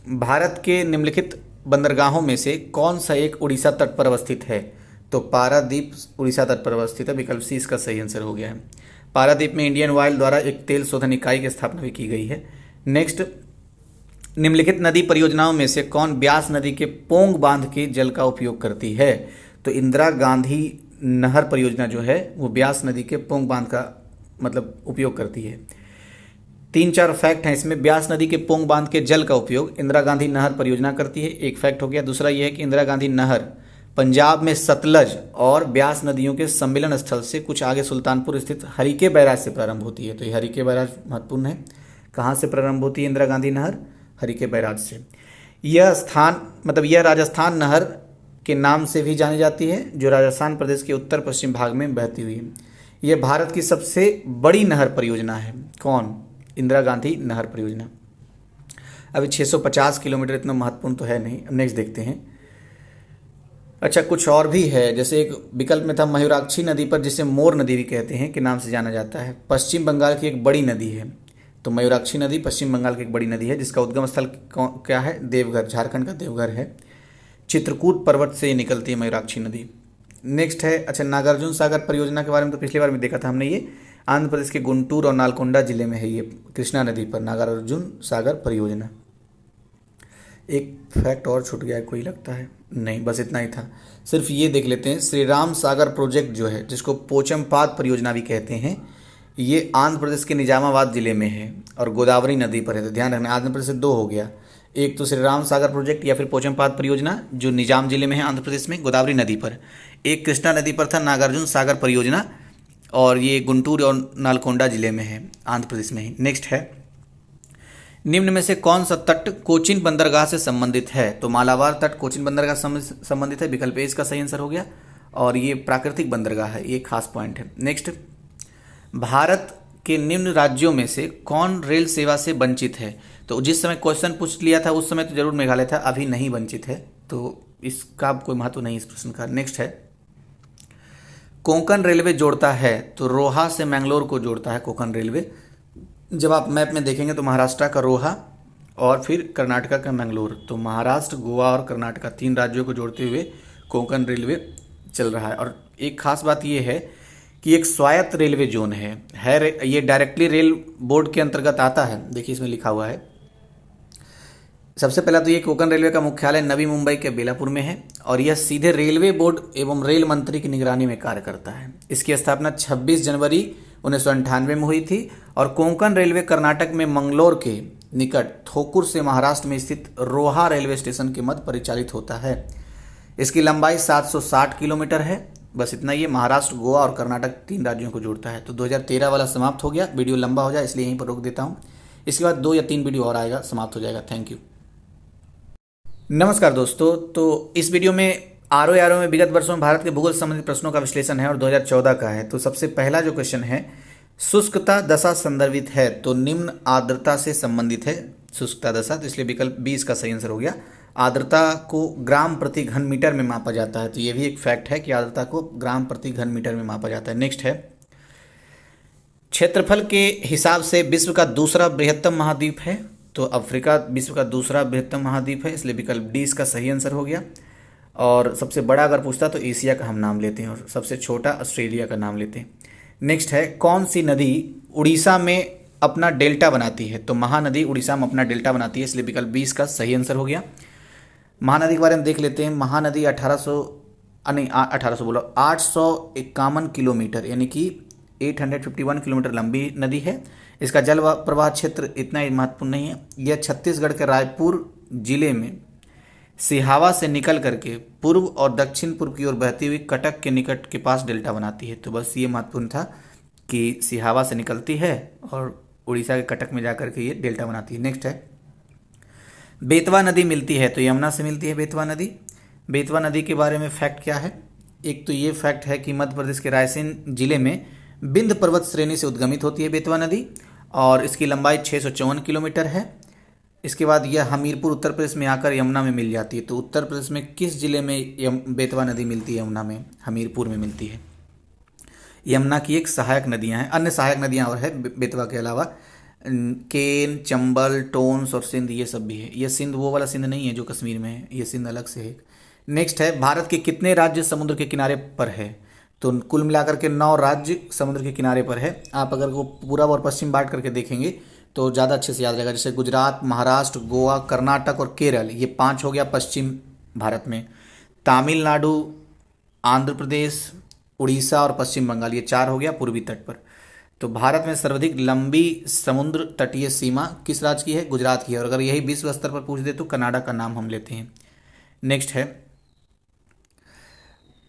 भारत के निम्नलिखित बंदरगाहों में से कौन सा एक उड़ीसा तट पर अवस्थित है, तो पारादीप उड़ीसा तट पर अवस्थित है, विकल्प सी इसका सही आंसर हो गया है। पारादीप में इंडियन ऑयल द्वारा एक तेल शोधन इकाई की स्थापना भी की गई है। नेक्स्ट, निम्नलिखित नदी परियोजनाओं में से कौन ब्यास नदी के पोंग बांध के जल का उपयोग करती है, तो इंदिरा गांधी नहर परियोजना जो है वो ब्यास नदी के पोंग बांध का मतलब उपयोग करती है। 3-4 फैक्ट हैं इसमें। ब्यास नदी के पोंग बांध के जल का उपयोग इंदिरा गांधी नहर परियोजना करती है, एक फैक्ट हो गया। दूसरा यह है कि इंदिरा गांधी नहर पंजाब में सतलज और ब्यास नदियों के सम्मिलन स्थल से कुछ आगे सुल्तानपुर स्थित हरिके बैराज से प्रारंभ होती है, तो ये हरिके बैराज महत्वपूर्ण है। कहाँ से प्रारंभ होती है इंदिरा गांधी नहर, हरिके बैराज से। यह स्थान मतलब यह राजस्थान नहर के नाम से भी जानी जाती है, जो राजस्थान प्रदेश के उत्तर पश्चिम भाग में बहती हुई है। यह भारत की सबसे बड़ी नहर परियोजना है। कौन? इंदिरा गांधी नहर परियोजना। अभी 650 किलोमीटर, इतना महत्वपूर्ण तो है नहीं। नेक्स्ट देखते हैं। अच्छा, कुछ और भी है, जैसे एक विकल्प में था मयूराक्षी नदी पर, जिसे मोर नदी भी कहते हैं, के नाम से जाना जाता है। पश्चिम बंगाल की एक बड़ी नदी है, तो मयूराक्षी नदी पश्चिम बंगाल की एक बड़ी नदी है, जिसका उद्गम स्थल क्या है? देवघर, झारखंड का देवघर है। चित्रकूट पर्वत से निकलती है मयूराक्षी नदी। नेक्स्ट है, अच्छा, नागार्जुन सागर परियोजना के बारे में तो पिछली बार में देखा था हमने, ये आंध्र प्रदेश के गुंटूर और नालकोंडा जिले में है, ये कृष्णा नदी पर नागार्जुन सागर परियोजना। एक फैक्ट और छूट गया है कोई, लगता है नहीं, बस इतना ही था। सिर्फ ये देख लेते हैं, श्री राम सागर प्रोजेक्ट जो है, जिसको पोचमपाद परियोजना भी कहते हैं, ये आंध्र प्रदेश के निजामाबाद जिले में है और गोदावरी नदी पर है। तो ध्यान रखना, आंध्र प्रदेश से 2 हो गया, एक तो श्री राम सागर प्रोजेक्ट या फिर पोचमपाद परियोजना जो निजाम जिले में है आंध्र प्रदेश में गोदावरी नदी पर। एक कृष्णा नदी पर था नागार्जुन सागर परियोजना, और ये गुंटूर और नालकोंडा जिले में है, आंध्र प्रदेश में ही। नेक्स्ट है, निम्न में से कौन सा तट कोचिन बंदरगाह से संबंधित है? तो मालाबार तट कोचिन बंदरगाह से संबंधित है, विकल्प ए इसका सही आंसर हो गया, और ये प्राकृतिक बंदरगाह है, ये खास पॉइंट है। नेक्स्ट, भारत के निम्न राज्यों में से कौन रेल सेवा से वंचित है? तो जिस समय क्वेश्चन पूछ लिया था उस समय तो जरूर मेघालय था, अभी नहीं वंचित है, तो इसका कोई महत्व नहीं इस प्रश्न का। नेक्स्ट है, कोंकण रेलवे जोड़ता है, तो रोहा से मैंगलोर को जोड़ता है कोंकण रेलवे। जब आप मैप में देखेंगे तो महाराष्ट्र का रोहा और फिर कर्नाटका का मैंगलोर, तो महाराष्ट्र, गोवा और कर्नाटका 3 राज्यों को जोड़ते हुए कोंकण रेलवे चल रहा है। और एक खास बात यह है कि एक स्वायत्त रेलवे जोन ये डायरेक्टली रेल बोर्ड के अंतर्गत आता है। देखिए इसमें लिखा हुआ है, सबसे पहला तो ये कोंकण रेलवे का मुख्यालय नवी मुंबई के बेलापुर में है और यह सीधे रेलवे बोर्ड एवं रेल मंत्री की निगरानी में कार्य करता है। इसकी स्थापना 26 जनवरी 1998 में हुई थी और कोंकण रेलवे कर्नाटक में मंगलोर के निकट थोकुर से महाराष्ट्र में स्थित रोहा रेलवे स्टेशन के मध्य परिचालित होता है। इसकी लंबाई 760 किलोमीटर है। बस इतना ही। महाराष्ट्र, गोवा और कर्नाटक 3 राज्यों को जोड़ता है। तो 2013 वाला समाप्त हो गया। वीडियो लंबा हो जाए इसलिए यहीं पर रोक देता हूँ। इसके बाद 2 या 3 वीडियो और आएगा, समाप्त हो जाएगा। Thank you. नमस्कार दोस्तों, तो इस वीडियो में आरओ में विगत वर्षों में भारत के भूगोल संबंधित प्रश्नों का विश्लेषण है और 2014 का है। तो सबसे पहला जो क्वेश्चन है, शुष्कता दशा संदर्भित है तो निम्न आर्द्रता से संबंधित है। शुष्कता दशा, तो इसलिए विकल्प 20 का सही आंसर हो गया। आर्द्रता को ग्राम प्रति घन मीटर में मापा जाता है, तो ये भी एक फैक्ट है कि आर्द्रता को ग्राम प्रति घन मीटर में मापा जाता है। नेक्स्ट है, क्षेत्रफल के हिसाब से विश्व का दूसरा बृहत्तम महाद्वीप है, तो अफ्रीका विश्व का दूसरा बृहत्तम महाद्वीप है, इसलिए विकल्प डी इसका सही आंसर हो गया। और सबसे बड़ा अगर पूछता तो एशिया का हम नाम लेते हैं और सबसे छोटा ऑस्ट्रेलिया का नाम लेते हैं। नेक्स्ट है, कौन सी नदी उड़ीसा में अपना डेल्टा बनाती है, तो महानदी उड़ीसा में अपना डेल्टा बनाती है, इसलिए विकल्प 20 का सही आंसर हो गया। महानदी के बारे में देख लेते हैं। महानदी 851 किलोमीटर यानी कि 851 किलोमीटर लंबी नदी है। इसका जल प्रवाह क्षेत्र इतना ही महत्वपूर्ण नहीं है। यह छत्तीसगढ़ के रायपुर जिले में सिहावा से निकल करके पूर्व और दक्षिण पूर्व की ओर बहती हुई कटक के निकट के पास डेल्टा बनाती है। तो बस ये महत्वपूर्ण था कि सिहावा से निकलती है और उड़ीसा के कटक में जाकर के ये डेल्टा बनाती है। नेक्स्ट है, बेतवा नदी मिलती है, तो यमुना से मिलती है बेतवा नदी। बेतवा नदी के बारे में फैक्ट क्या है? एक तो ये फैक्ट है कि मध्य प्रदेश के रायसेन जिले में बिंद पर्वत श्रेणी से उद्गमित होती है बेतवा नदी और इसकी लंबाई 654 किलोमीटर है। इसके बाद यह हमीरपुर उत्तर प्रदेश में आकर यमुना में मिल जाती है। तो उत्तर प्रदेश में किस जिले में बेतवा नदी मिलती है? यमुना में, हमीरपुर में मिलती है। यमुना की एक सहायक नदियां हैं, अन्य सहायक नदियां और है बेतवा के अलावा, केन, चंबल, टोंस और सिंध, ये सब भी है। ये सिंध वो वाला सिंध नहीं है जो कश्मीर में है, ये सिंध अलग से है। नेक्स्ट है, भारत के कितने राज्य समुद्र के किनारे पर है? तो कुल मिलाकर के 9 राज्य समुद्र के किनारे पर है। आप अगर वो पूरब और पश्चिम बांट करके देखेंगे तो ज़्यादा अच्छे से याद रहेगा। जैसे गुजरात, महाराष्ट्र, गोवा, कर्नाटक और केरल, ये 5 हो गया पश्चिम भारत में। तमिलनाडु, आंध्र प्रदेश, उड़ीसा और पश्चिम बंगाल, ये 4 हो गया पूर्वी तट पर। तो भारत में सर्वाधिक लंबी समुद्र तटीय सीमा किस राज्य की है? गुजरात की है। और अगर यही विश्व स्तर पर पूछ दे तो कनाडा का नाम हम लेते हैं। नेक्स्ट है,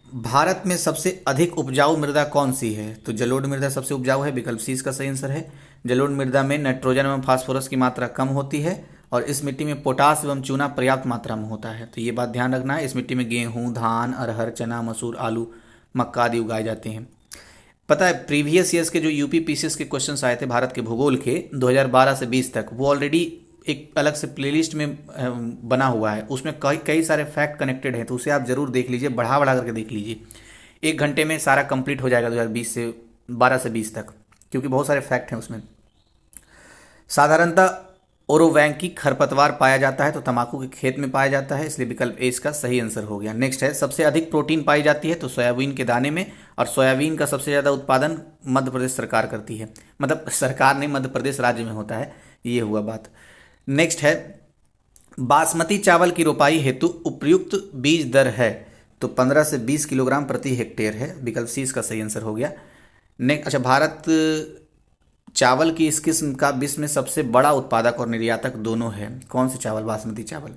भारत में सबसे अधिक उपजाऊ मृदा कौन सी है? तो जलोढ़ मृदा सबसे उपजाऊ है, विकल्प सी इसका सही आंसर है। जलोढ़ मृदा में नाइट्रोजन एवं फास्फोरस की मात्रा कम होती है और इस मिट्टी में पोटास एवं चूना पर्याप्त मात्रा में होता है। तो ये बात ध्यान रखना है। इस मिट्टी में गेहूँ, धान, अरहर, चना, मसूर, आलू, मक्का आदि उगाए जाते हैं। पता है प्रीवियस ईयर्स के जो यूपी पीसीएस के क्वेश्चंस आए थे भारत के भूगोल के 2012 से 20 तक, वो ऑलरेडी एक अलग से प्लेलिस्ट में बना हुआ है। उसमें कई सारे फैक्ट कनेक्टेड हैं, तो उसे आप जरूर देख लीजिए, बढ़ा करके देख लीजिए। 1 घंटे में सारा कंप्लीट हो जाएगा 2012 से 20 तक, क्योंकि बहुत सारे फैक्ट हैं उसमें। साधारणतः ओरोवैंकी खरपतवार पाया जाता है, तो तंबाकू के खेत में पाया जाता है, इसलिए विकल्प ए इसका सही आंसर हो गया। नेक्स्ट है, सबसे अधिक प्रोटीन पाई जाती है, तो सोयाबीन के दाने में, और सोयाबीन का सबसे ज़्यादा उत्पादन मध्य प्रदेश सरकार करती है। मतलब सरकार नहीं, मध्य प्रदेश राज्य में होता है, ये हुआ बात। नेक्स्ट है, बासमती चावल की रोपाई हेतु उपयुक्त बीज दर है, तो 15 से 20 किलोग्राम प्रति हेक्टेयर है, विकल्प सी इसका सही आंसर हो गया। नेक्स्ट, अच्छा, भारत चावल की इस किस्म का विश्व में सबसे बड़ा उत्पादक और निर्यातक दोनों है। कौन से चावल? बासमती चावल।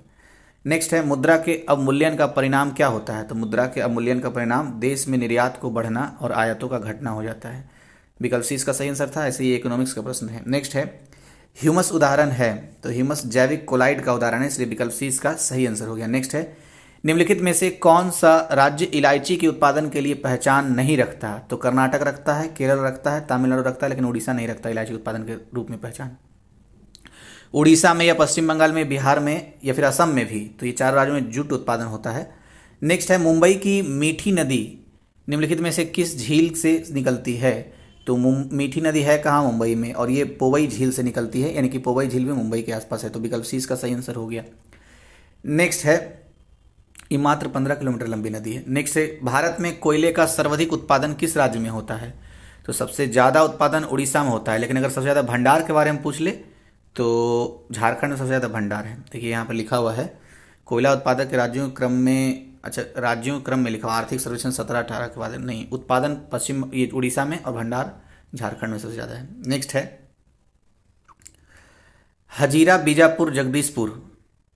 नेक्स्ट है, मुद्रा के अवमूल्यन का परिणाम क्या होता है? तो मुद्रा के अवमूल्यन का परिणाम देश में निर्यात को बढ़ना और आयातों का घटना हो जाता है, विकल्प सी इसका सही आंसर था। ऐसे ही इकोनॉमिक्स का प्रश्न है। नेक्स्ट है, ह्यूमस उदाहरण है, तो ह्यूमस जैविक कोलाइड का उदाहरण है, इसलिए विकल्प सी इसका सही आंसर हो गया। नेक्स्ट है, निम्नलिखित में से कौन सा राज्य इलायची के उत्पादन के लिए पहचान नहीं रखता? तो कर्नाटक रखता है, केरल रखता है, तमिलनाडु रखता है, लेकिन उड़ीसा नहीं रखता इलायची उत्पादन के रूप में पहचान। उड़ीसा में या पश्चिम बंगाल में, बिहार में या फिर असम में भी, तो ये 4 राज्यों में जूट उत्पादन होता है। नेक्स्ट है, मुंबई की मीठी नदी निम्नलिखित में से किस झील से निकलती है? तो मीठी नदी है कहाँ? मुंबई में, और ये पोवई झील से निकलती है, यानी कि पोवई झील भी मुंबई के आसपास है, तो विकल्प सी इसका सही आंसर हो गया। नेक्स्ट है, ये मात्र 15 किलोमीटर लंबी नदी है। नेक्स्ट है, भारत में कोयले का सर्वाधिक उत्पादन किस राज्य में होता है? तो सबसे ज़्यादा उत्पादन उड़ीसा में होता है, लेकिन अगर सबसे ज़्यादा भंडार के बारे में पूछ ले तो झारखंड में सबसे ज़्यादा भंडार है। देखिए यहाँ पर लिखा हुआ है कोयला उत्पादक के राज्यों के क्रम में, अच्छा राज्यों के क्रम में लिखा हुआ आर्थिक सर्वेक्षण 17-18 के बाद नहीं, उत्पादन पश्चिम ये उड़ीसा में और भंडार झारखंड में सबसे ज़्यादा है। नेक्स्ट है हजीरा बीजापुर जगदीशपुर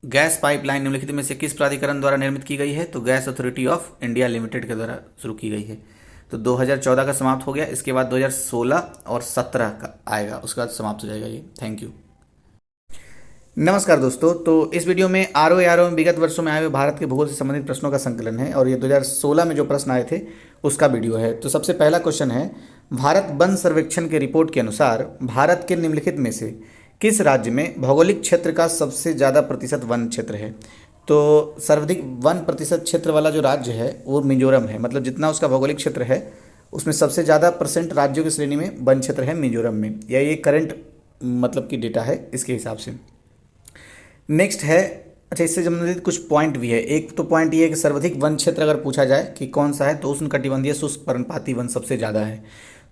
गैस पाइपलाइन निम्नलिखित में से किस प्राधिकरण द्वारा निर्मित की गई है? तो gas authority of India limited के द्वारा शुरू की गई है। तो 2014 का समाप्त हो गया, इसके बाद 2016 और 17 का आएगा, उसके बाद समाप्त हो जाएगा ये। Thank you. नमस्कार दोस्तों, तो इस वीडियो में आरओ में विगत वर्षों में आए हुए भारत के भूगोल से संबंधित प्रश्नों का संकलन है और ये 2016 में जो प्रश्न आए थे उसका वीडियो है। तो सबसे पहला क्वेश्चन है, भारत वन सर्वेक्षण के रिपोर्ट के अनुसार भारत के निम्नलिखित में से किस राज्य में भौगोलिक क्षेत्र का सबसे ज़्यादा प्रतिशत वन क्षेत्र है? तो सर्वाधिक वन प्रतिशत क्षेत्र वाला जो राज्य है वो मिजोरम है, मतलब जितना उसका भौगोलिक क्षेत्र है उसमें सबसे ज़्यादा परसेंट राज्यों की श्रेणी में वन क्षेत्र है मिजोरम में, या ये करंट मतलब की डेटा है इसके हिसाब से। नेक्स्ट है, अच्छा इससे संबंधित कुछ पॉइंट भी है। एक तो पॉइंट ये है कि सर्वाधिक वन क्षेत्र अगर पूछा जाए कि कौन सा है तो उष्णकटिबंधीय शुष्क पर्णपाती वन सबसे ज़्यादा है।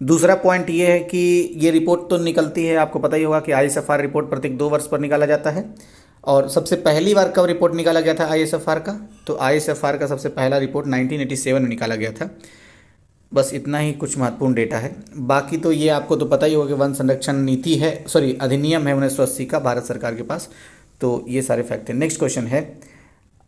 दूसरा पॉइंट ये है कि ये रिपोर्ट तो निकलती है, आपको पता ही होगा कि ISFR रिपोर्ट प्रत्येक 2 वर्ष पर निकाला जाता है। और सबसे पहली बार कब रिपोर्ट निकाला गया था ISFR का? तो ISFR का सबसे पहला रिपोर्ट 1987 में निकाला गया था। बस इतना ही कुछ महत्वपूर्ण डेटा है। बाकी तो ये आपको तो पता ही होगा कि वन संरक्षण नीति है, अधिनियम है 1980 का भारत सरकार के पास, तो ये सारे फैक्ट हैं। नेक्स्ट क्वेश्चन है,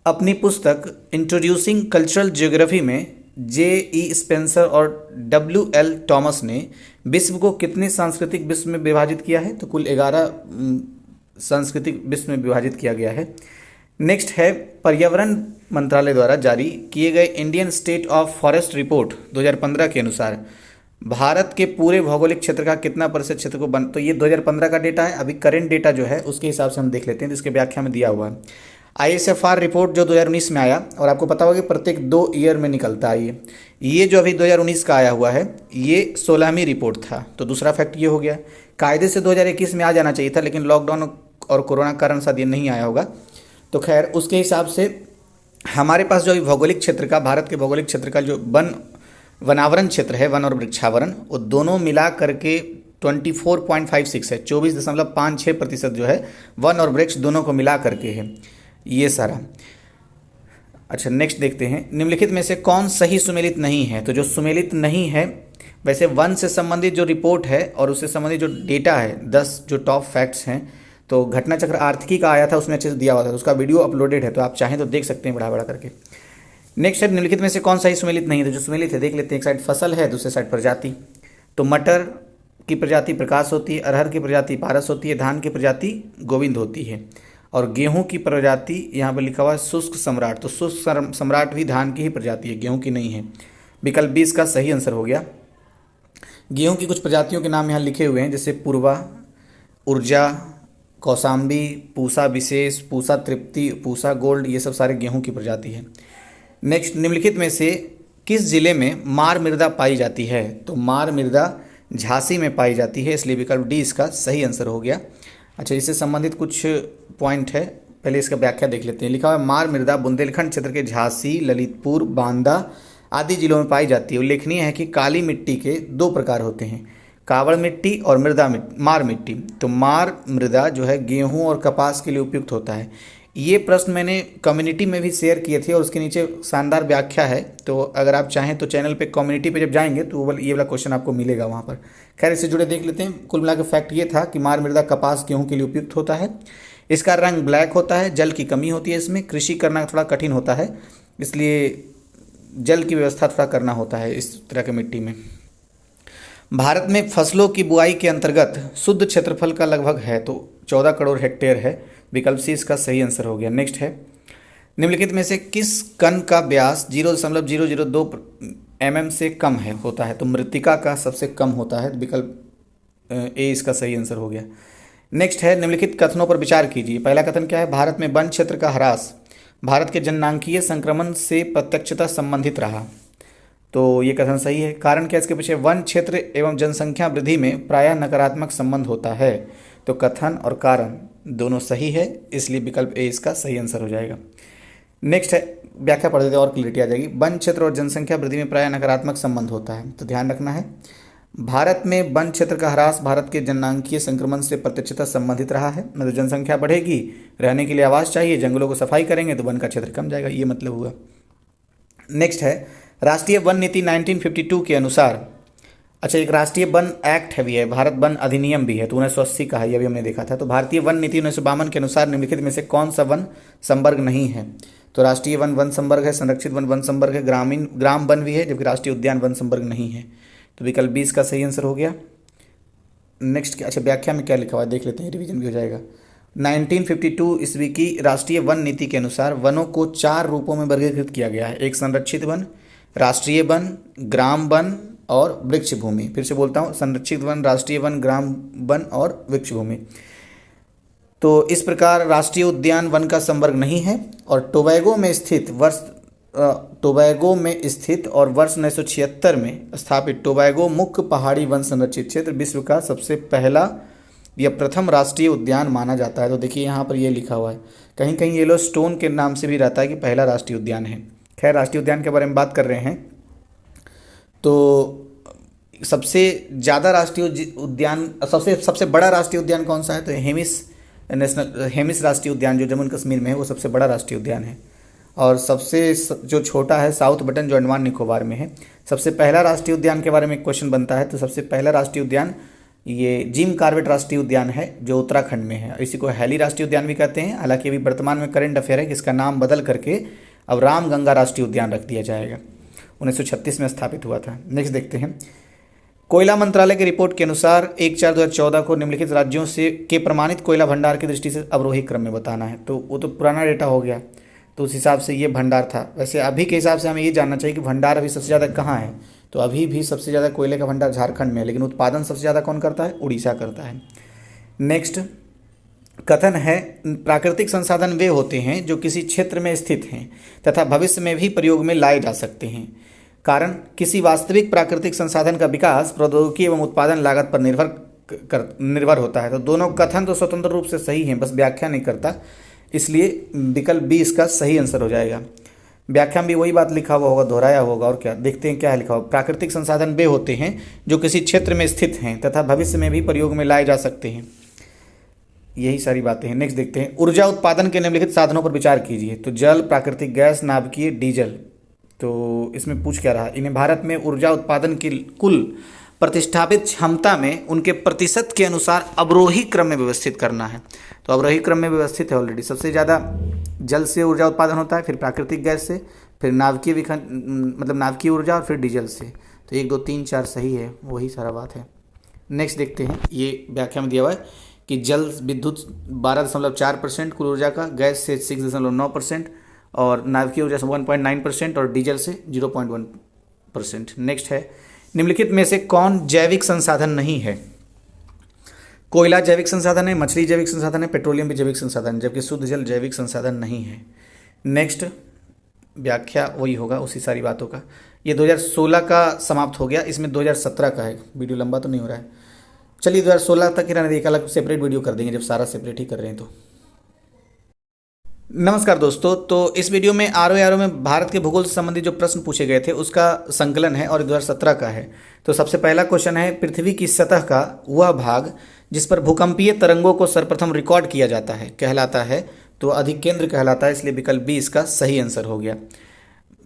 अपनी पुस्तक इंट्रोड्यूसिंग कल्चरल ज्योग्राफी में J.E. स्पेंसर और W.L. टॉमस ने विश्व को कितने सांस्कृतिक विश्व में विभाजित किया है? तो कुल 11 सांस्कृतिक विश्व में विभाजित किया गया है। नेक्स्ट है, पर्यावरण मंत्रालय द्वारा जारी किए गए Indian state of forest report 2015 के अनुसार भारत के पूरे भौगोलिक क्षेत्र का कितना प्रतिशत क्षेत्र को बन, तो ये 2015 का डेटा है। अभी करंट डेटा जो है उसके हिसाब से हम देख लेते हैं, जिसके व्याख्या में दिया हुआ है। ISFR रिपोर्ट जो 2019 में आया, और आपको पता होगा कि प्रत्येक 2 ईयर में निकलता है ये जो अभी 2019 का आया हुआ है ये 16वीं रिपोर्ट था। तो दूसरा फैक्ट ये हो गया, कायदे से 2021 में आ जाना चाहिए था, लेकिन लॉकडाउन और कोरोना के कारण शायद ये नहीं आया होगा। तो खैर उसके हिसाब से हमारे पास जो भौगोलिक क्षेत्र का, भारत के भौगोलिक क्षेत्र का जो वनावरण क्षेत्र है, वन और वृक्षावरण, वो दोनों मिला करके 24.56 है, 24.56% जो है वन और वृक्ष दोनों को मिला करके है ये सारा। अच्छा नेक्स्ट देखते हैं, निम्नलिखित में से कौन सही सुमेलित नहीं है? तो जो सुमेलित नहीं है, वैसे वन से संबंधित जो रिपोर्ट है और उससे संबंधित जो डेटा है 10 जो टॉप फैक्ट्स हैं, तो घटना चक्र आर्थिकी का आया था उसमें अच्छे से दिया हुआ था, तो उसका वीडियो अपलोडेड है, तो आप चाहें तो देख सकते हैं बढ़ा बढ़ा करके। नेक्स्ट है, निम्नलिखित में से कौन सही सुमेलित नहीं है? तो जो सुमेलित है देख लेते हैं। एक साइड फसल है, दूसरे साइड प्रजाति। तो मटर की प्रजाति प्रकाश होती है, अरहर की प्रजाति पारस होती है, धान की प्रजाति गोविंद होती है, और गेहूं की प्रजाति यहाँ पर लिखा हुआ है शुष्क सम्राट। तो शुष्क सम्राट भी धान की ही प्रजाति है, गेहूं की नहीं है। विकल्प 20 का सही आंसर हो गया। गेहूं की कुछ प्रजातियों के नाम यहाँ लिखे हुए हैं, जैसे पूर्वा, ऊर्जा, कौसाम्बी, पूसा विशेष, पूसा तृप्ति, पूसा गोल्ड, ये सब सारे गेहूं की प्रजाति है। नेक्स्ट, निम्नलिखित में से किस जिले में मार मृदा पाई जाती है? तो मार मृदा झांसी में पाई जाती है, इसलिए विकल्प डी इसका सही आंसर हो गया। अच्छा, इससे संबंधित कुछ पॉइंट है, पहले इसका व्याख्या देख लेते हैं। लिखा हुआ है, मार मृदा बुंदेलखंड क्षेत्र के झांसी, ललितपुर, बांदा आदि जिलों में पाई जाती है। उल्लेखनीय है कि काली मिट्टी के 2 प्रकार होते हैं, कावड़ मिट्टी और मार मिट्टी। तो मार मृदा जो है गेहूं और कपास के लिए उपयुक्त होता है। ये प्रश्न मैंने कम्युनिटी में भी शेयर किए थे और उसके नीचे शानदार व्याख्या है, तो अगर आप चाहें तो चैनल पे कम्युनिटी पे जब जाएंगे तो ये वाला क्वेश्चन आपको मिलेगा वहाँ पर। खैर इससे जुड़े देख लेते हैं। कुल मिला के फैक्ट ये था कि मार मृदा कपास गेहूं के लिए उपयुक्त होता है, इसका रंग ब्लैक होता है, जल की कमी होती है इसमें, कृषि करना थोड़ा कठिन होता है, इसलिए जल की व्यवस्था थोड़ा करना होता है इस तरह के मिट्टी में। भारत में फसलों की बुआई के अंतर्गत शुद्ध क्षेत्रफल का लगभग है तो 14 करोड़ हेक्टेयर है, विकल्प सी इसका सही आंसर हो गया। नेक्स्ट है, निम्नलिखित में से किस कण का व्यास 0.002 mm से कम होता है? तो मृत्तिका का सबसे कम होता है, विकल्प ए इसका सही आंसर हो गया। नेक्स्ट है, निम्नलिखित कथनों पर विचार कीजिए। पहला कथन क्या है? भारत में वन क्षेत्र का ह्रास भारत के जननांकीय संक्रमण से प्रत्यक्षतः संबंधित रहा। तो ये कथन सही है। कारण क्या इसके पीछे? वन क्षेत्र एवं जनसंख्या वृद्धि में प्रायः नकारात्मक संबंध होता है। तो कथन और कारण दोनों सही है, इसलिए विकल्प ए इसका सही आंसर हो जाएगा। नेक्स्ट है, व्याख्या पढ़ देते और क्लियरिटी आ जाएगी। वन क्षेत्र और जनसंख्या वृद्धि में प्रायः नकारात्मक संबंध होता है, तो ध्यान रखना है। भारत में वन क्षेत्र का ह्रास भारत के जनसांख्यिकीय संक्रमण से प्रत्यक्षतः संबंधित रहा है। मतलब जनसंख्या बढ़ेगी, रहने के लिए आवास चाहिए, जंगलों को सफाई करेंगे तो वन का क्षेत्र कम जाएगा, ये मतलब हुआ। नेक्स्ट है राष्ट्रीय वन नीति 1952 के अनुसार, अच्छा एक राष्ट्रीय वन एक्ट है भी है, भारत वन अधिनियम भी है, तो 1980 का है, ये भी हमने देखा था। तो भारतीय वन नीति 1952 के अनुसार निम्नलिखित में से कौन सा वन संवर्ग नहीं है? तो राष्ट्रीय वन वन संवर्ग है, संरक्षित वन वन संवर्ग है, ग्राम वन भी है, जबकि राष्ट्रीय उद्यान वन संवर्ग नहीं है। तो विकल्प 20 का सही आंसर हो गया। नेक्स्ट अच्छा व्याख्या में क्या लिखा हुआ है देख लेते हैं, रिवीजन भी हो जाएगा। 1952 ईस्वी की राष्ट्रीय वन नीति के अनुसार वनों को 4 रूपों में वर्गीकृत किया गया है। एक संरक्षित वन, राष्ट्रीय वन, ग्राम वन और वृक्ष भूमि। फिर से बोलता हूँ, संरक्षित वन, राष्ट्रीय वन, ग्राम वन और वृक्ष भूमि। तो इस प्रकार राष्ट्रीय उद्यान वन का संवर्ग नहीं है। और टोबैगो में स्थित और वर्ष 1976 में स्थापित टोबैगो मुख्य पहाड़ी वन संरक्षित क्षेत्र विश्व का सबसे पहला या प्रथम राष्ट्रीय उद्यान माना जाता है। तो देखिए यहाँ पर ये लिखा हुआ है, कहीं कहीं येलोस्टोन के नाम से भी रहता है कि पहला राष्ट्रीय उद्यान है। खैर राष्ट्रीय उद्यान के बारे में बात कर रहे हैं, तो सबसे ज़्यादा राष्ट्रीय उद्यान सबसे बड़ा राष्ट्रीय उद्यान कौन सा है? तो हेमिस राष्ट्रीय उद्यान जो जम्मू कश्मीर में है वो सबसे बड़ा राष्ट्रीय उद्यान है। और सबसे जो छोटा है साउथ बटन जो अंडमान निकोबार में है। सबसे पहला राष्ट्रीय उद्यान के बारे में क्वेश्चन बनता है, तो सबसे पहला राष्ट्रीय उद्यान ये जिम कॉर्बेट राष्ट्रीय उद्यान है जो उत्तराखंड में है। इसी को हैली राष्ट्रीय उद्यान भी कहते हैं। हालांकि अभी वर्तमान में करंट अफेयर है कि इसका नाम बदल करके अब रामगंगा राष्ट्रीय उद्यान रख दिया जाएगा। 1936 में स्थापित हुआ था। नेक्स्ट देखते हैं, कोयला मंत्रालय की रिपोर्ट के अनुसार 1/4/2014 को निम्नलिखित राज्यों से के प्रमाणित कोयला भंडार की दृष्टि से अवरोही क्रम में बताना है। तो वो तो पुराना डेटा हो गया, तो उस हिसाब से ये भंडार था। वैसे अभी के हिसाब से हमें ये जानना चाहिए कि भंडार अभी सबसे ज़्यादा कहाँ है। तो अभी भी सबसे ज़्यादा कोयले का भंडार झारखंड में है, लेकिन उत्पादन सबसे ज़्यादा कौन करता है? उड़ीसा करता है। नेक्स्ट कथन है, प्राकृतिक संसाधन वे होते हैं जो किसी क्षेत्र में स्थित हैं तथा भविष्य में भी प्रयोग में लाए जा सकते हैं। कारण किसी वास्तविक प्राकृतिक संसाधन का विकास प्रौद्योगिकी एवं उत्पादन लागत पर निर्भर होता है। तो दोनों कथन तो स्वतंत्र रूप से सही हैं, बस व्याख्या नहीं करता, इसलिए विकल्प 20 का सही आंसर हो जाएगा। व्याख्या में भी वही बात लिखा हुआ होगा, दोहराया होगा। और क्या देखते हैं क्या है लिखा हुआ, प्राकृतिक संसाधन वे होते हैं जो किसी क्षेत्र में स्थित हैं तथा भविष्य में भी प्रयोग में लाए जा सकते हैं। यही सारी बातें हैं। नेक्स्ट देखते हैं, ऊर्जा उत्पादन के निम्नलिखित साधनों पर विचार कीजिए। तो जल, प्राकृतिक गैस, नाभिकीय, डीजल। तो इसमें पूछ क्या रहा, इन्हें भारत में ऊर्जा उत्पादन की कुल प्रतिष्ठापित क्षमता में उनके प्रतिशत के अनुसार अवरोही क्रम में व्यवस्थित करना है। तो अवरोही क्रम में व्यवस्थित है ऑलरेडी। सबसे ज़्यादा जल से ऊर्जा उत्पादन होता है, फिर प्राकृतिक गैस से, फिर नाभिकीय ऊर्जा और फिर डीजल से। तो 1 2 3 4 सही है, वही सारा बात है। नेक्स्ट देखते हैं, ये व्याख्या में दिया हुआ है कि जल विद्युत 12.4% कुल ऊर्जा का, गैस से 6.9% और नाभिकीय ऊर्जा से 1.9% और डीजल से 0.1%। नेक्स्ट है, निम्नलिखित में से कौन जैविक संसाधन नहीं है? कोयला जैविक संसाधन है, मछली जैविक संसाधन है, पेट्रोलियम भी जैविक संसाधन है, जबकि शुद्ध जल जैविक संसाधन नहीं है। नेक्स्ट व्याख्या वही होगा उसी सारी बातों का। ये 2016 का समाप्त हो गया, इसमें 2017 का है। वीडियो लंबा तो नहीं हो रहा है, चलिए 2016 तक ही रहने एक अलग सेपरेट वीडियो कर देंगे जब सारा सेपरेट ही कर रहे हैं तो। नमस्कार दोस्तों, तो इस वीडियो में आरओ में भारत के भूगोल से संबंधित जो प्रश्न पूछे गए थे उसका संकलन है और 2017 का है। तो सबसे पहला क्वेश्चन है, पृथ्वी की सतह का वह भाग जिस पर भूकंपीय तरंगों को सर्वप्रथम रिकॉर्ड किया जाता है कहलाता है? तो अधिकेंद्र कहलाता है, इसलिए विकल्प बी इसका सही आंसर हो गया।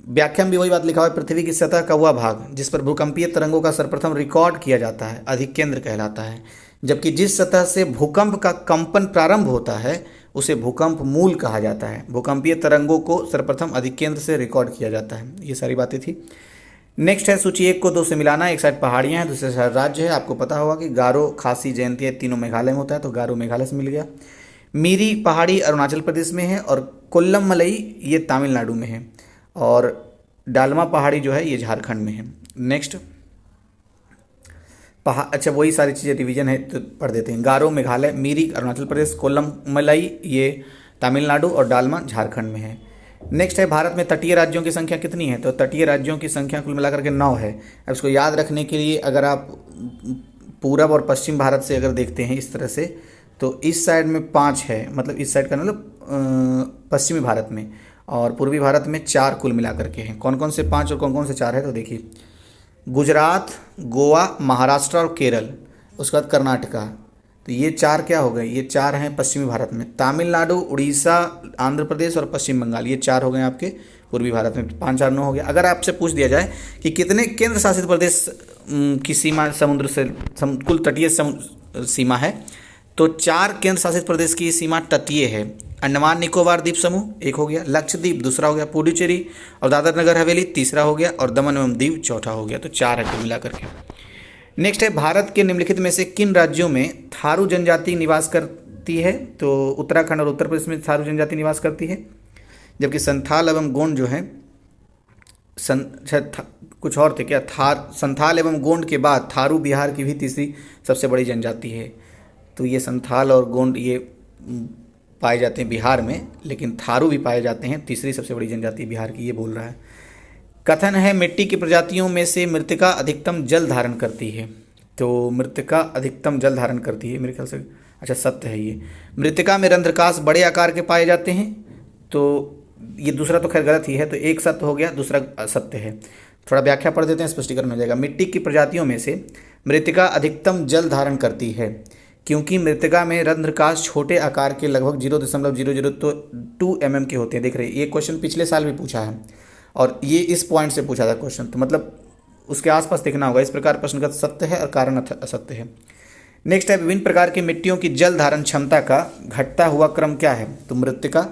व्याख्या में भी वही बात लिखा हुआ है, पृथ्वी की सतह का वह भाग जिस पर भूकंपीय तरंगों का सर्वप्रथम रिकॉर्ड किया जाता है अधिकेंद्र कहलाता है। जबकि जिस सतह से भूकंप का कंपन प्रारंभ होता है उसे भूकंप मूल कहा जाता है। भूकंपीय तरंगों को सर्वप्रथम अधिकेंद्र से रिकॉर्ड किया जाता है। ये सारी बातें थी। नेक्स्ट है, सूची 1 को 2 से मिलाना। एक साइड पहाड़ियाँ हैं, दूसरे साइड राज्य है। आपको पता होगा कि गारो, खासी, जयंतिया तीनों मेघालय में होता है, तो गारो मेघालय से मिल गया। मीरी पहाड़ी अरुणाचल प्रदेश में है और कोल्लम मलई ये तमिलनाडु में है और डालमा पहाड़ी जो है ये झारखंड में है। नेक्स्ट अच्छा वही सारी चीज़ें रिवीजन है तो पढ़ देते हैं। गारो मेघालय, मीरी अरुणाचल प्रदेश, कोल्लम मलई ये तमिलनाडु और डालमा झारखंड में है। नेक्स्ट है, भारत में तटीय राज्यों की संख्या कितनी है? तो तटीय राज्यों की संख्या कुल मिलाकर के 9 है। अब इसको याद रखने के लिए अगर आप पूरब और पश्चिम भारत से अगर देखते हैं इस तरह से, तो इस साइड में 5 है, मतलब इस साइड का मतलब पश्चिमी भारत में, और पूर्वी भारत में 4 कुल मिलाकर के हैं। कौन कौन से 5 और कौन कौन से 4 है? तो देखिए, गुजरात, गोवा, महाराष्ट्र और केरल, उसके बाद कर्नाटका। तो ये 4 क्या हो गए, ये 4 हैं पश्चिमी भारत में। तमिलनाडु, उड़ीसा, आंध्र प्रदेश और पश्चिम बंगाल, ये 4 हो गए आपके पूर्वी भारत में। 5 4 9 हो गया। अगर आपसे पूछ दिया जाए कि कितने केंद्र शासित प्रदेश की सीमा समुद्र से कुल तटीय सीमा है, तो 4 केंद्र शासित प्रदेश की सीमा तटीय है। अंडमान निकोबार द्वीप समूह एक हो गया, लक्षद्वीप दूसरा हो गया, पुडुचेरी और दादर नगर हवेली तीसरा हो गया, और दमन एवं दीव चौथा हो गया। तो 4 है कुल मिलाकर के। नेक्स्ट है, भारत के निम्नलिखित में से किन राज्यों में थारू जनजाति निवास करती है? तो उत्तराखंड और उत्तर प्रदेश में थारू जनजाति निवास करती है, जबकि संथाल एवं गोंड जो है कुछ और थे क्या, संथाल एवं गोंड के बाद थारू बिहार की भी तीसरी सबसे बड़ी जनजाति है। तो ये संथाल और गोंड ये पाए जाते हैं बिहार में, लेकिन थारू भी पाए जाते हैं, तीसरी सबसे बड़ी जनजाति बिहार की, ये बोल रहा है। कथन है, मिट्टी की प्रजातियों में से मृत्तिका अधिकतम जल धारण करती है। तो मृत्तिका अधिकतम जल धारण करती है, मेरे ख्याल से अच्छा सत्य है ये। मृत्तिका में रंध्रकाश बड़े आकार के पाए जाते हैं, तो ये दूसरा तो खैर गलत ही है, तो एक सत्य हो गया, दूसरा सत्य है। थोड़ा व्याख्या पढ़ देते हैं, स्पष्टीकरण हो जाएगा। मिट्टी की प्रजातियों में से मृत्तिका अधिकतम जल धारण करती है क्योंकि मृत्तिका में रंध्रकाश छोटे आकार के लगभग 0.002 mm के होते हैं। देख रहे हैं, ये क्वेश्चन पिछले साल भी पूछा है और ये इस पॉइंट से पूछा था क्वेश्चन, तो मतलब उसके आसपास देखना होगा। इस प्रकार प्रश्न का सत्य है और कारण असत्य है। नेक्स्ट है, विभिन्न प्रकार की मिट्टियों की जल धारण क्षमता का घटता हुआ क्रम क्या है? तो मृत्तिका,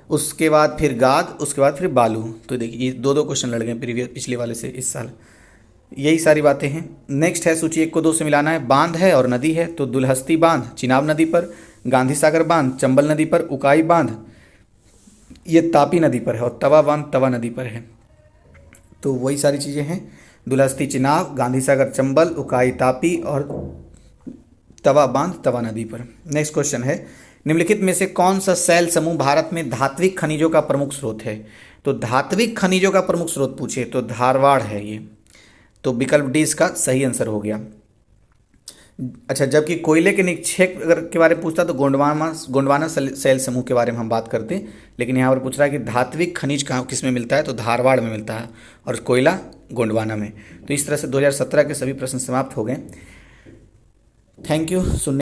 उसके बाद फिर गाद, उसके बाद फिर बालू। तो देखिए ये 2 क्वेश्चन लड़ गए पिछले वाले से इस साल। यही सारी बातें हैं। नेक्स्ट है, सूची 1 को 2 से मिलाना है। बांध है और नदी है, तो दुलहस्ती बांध चिनाब नदी पर, गांधी सागर बांध चंबल नदी पर, उकाई बांध ये तापी नदी पर है, और तवा बांध तवा नदी पर है। तो वही सारी चीज़ें हैं, दुलहस्ती चिनाब, गांधी सागर चंबल, उकाई तापी और तवा बांध तवा नदी पर। नेक्स्ट क्वेश्चन है, निम्नलिखित में से कौन सा शैल समूह भारत में धात्विक खनिजों का प्रमुख स्रोत है? तो धात्विक खनिजों का प्रमुख स्रोत पूछे तो धारवाड़ है ये, तो विकल्प डी इसका सही आंसर हो गया। अच्छा, जबकि कोयले के निक्षेप अगर के बारे में पूछता तो गोंडवाना शैल समूह के बारे में हम बात करते, लेकिन यहाँ पर पूछ रहा है कि धात्विक खनिज कहाँ किस में मिलता है, तो धारवाड़ में मिलता है और कोयला गोंडवाना में। तो इस तरह से 2017 के सभी प्रश्न समाप्त हो गए। थैंक यू सुनने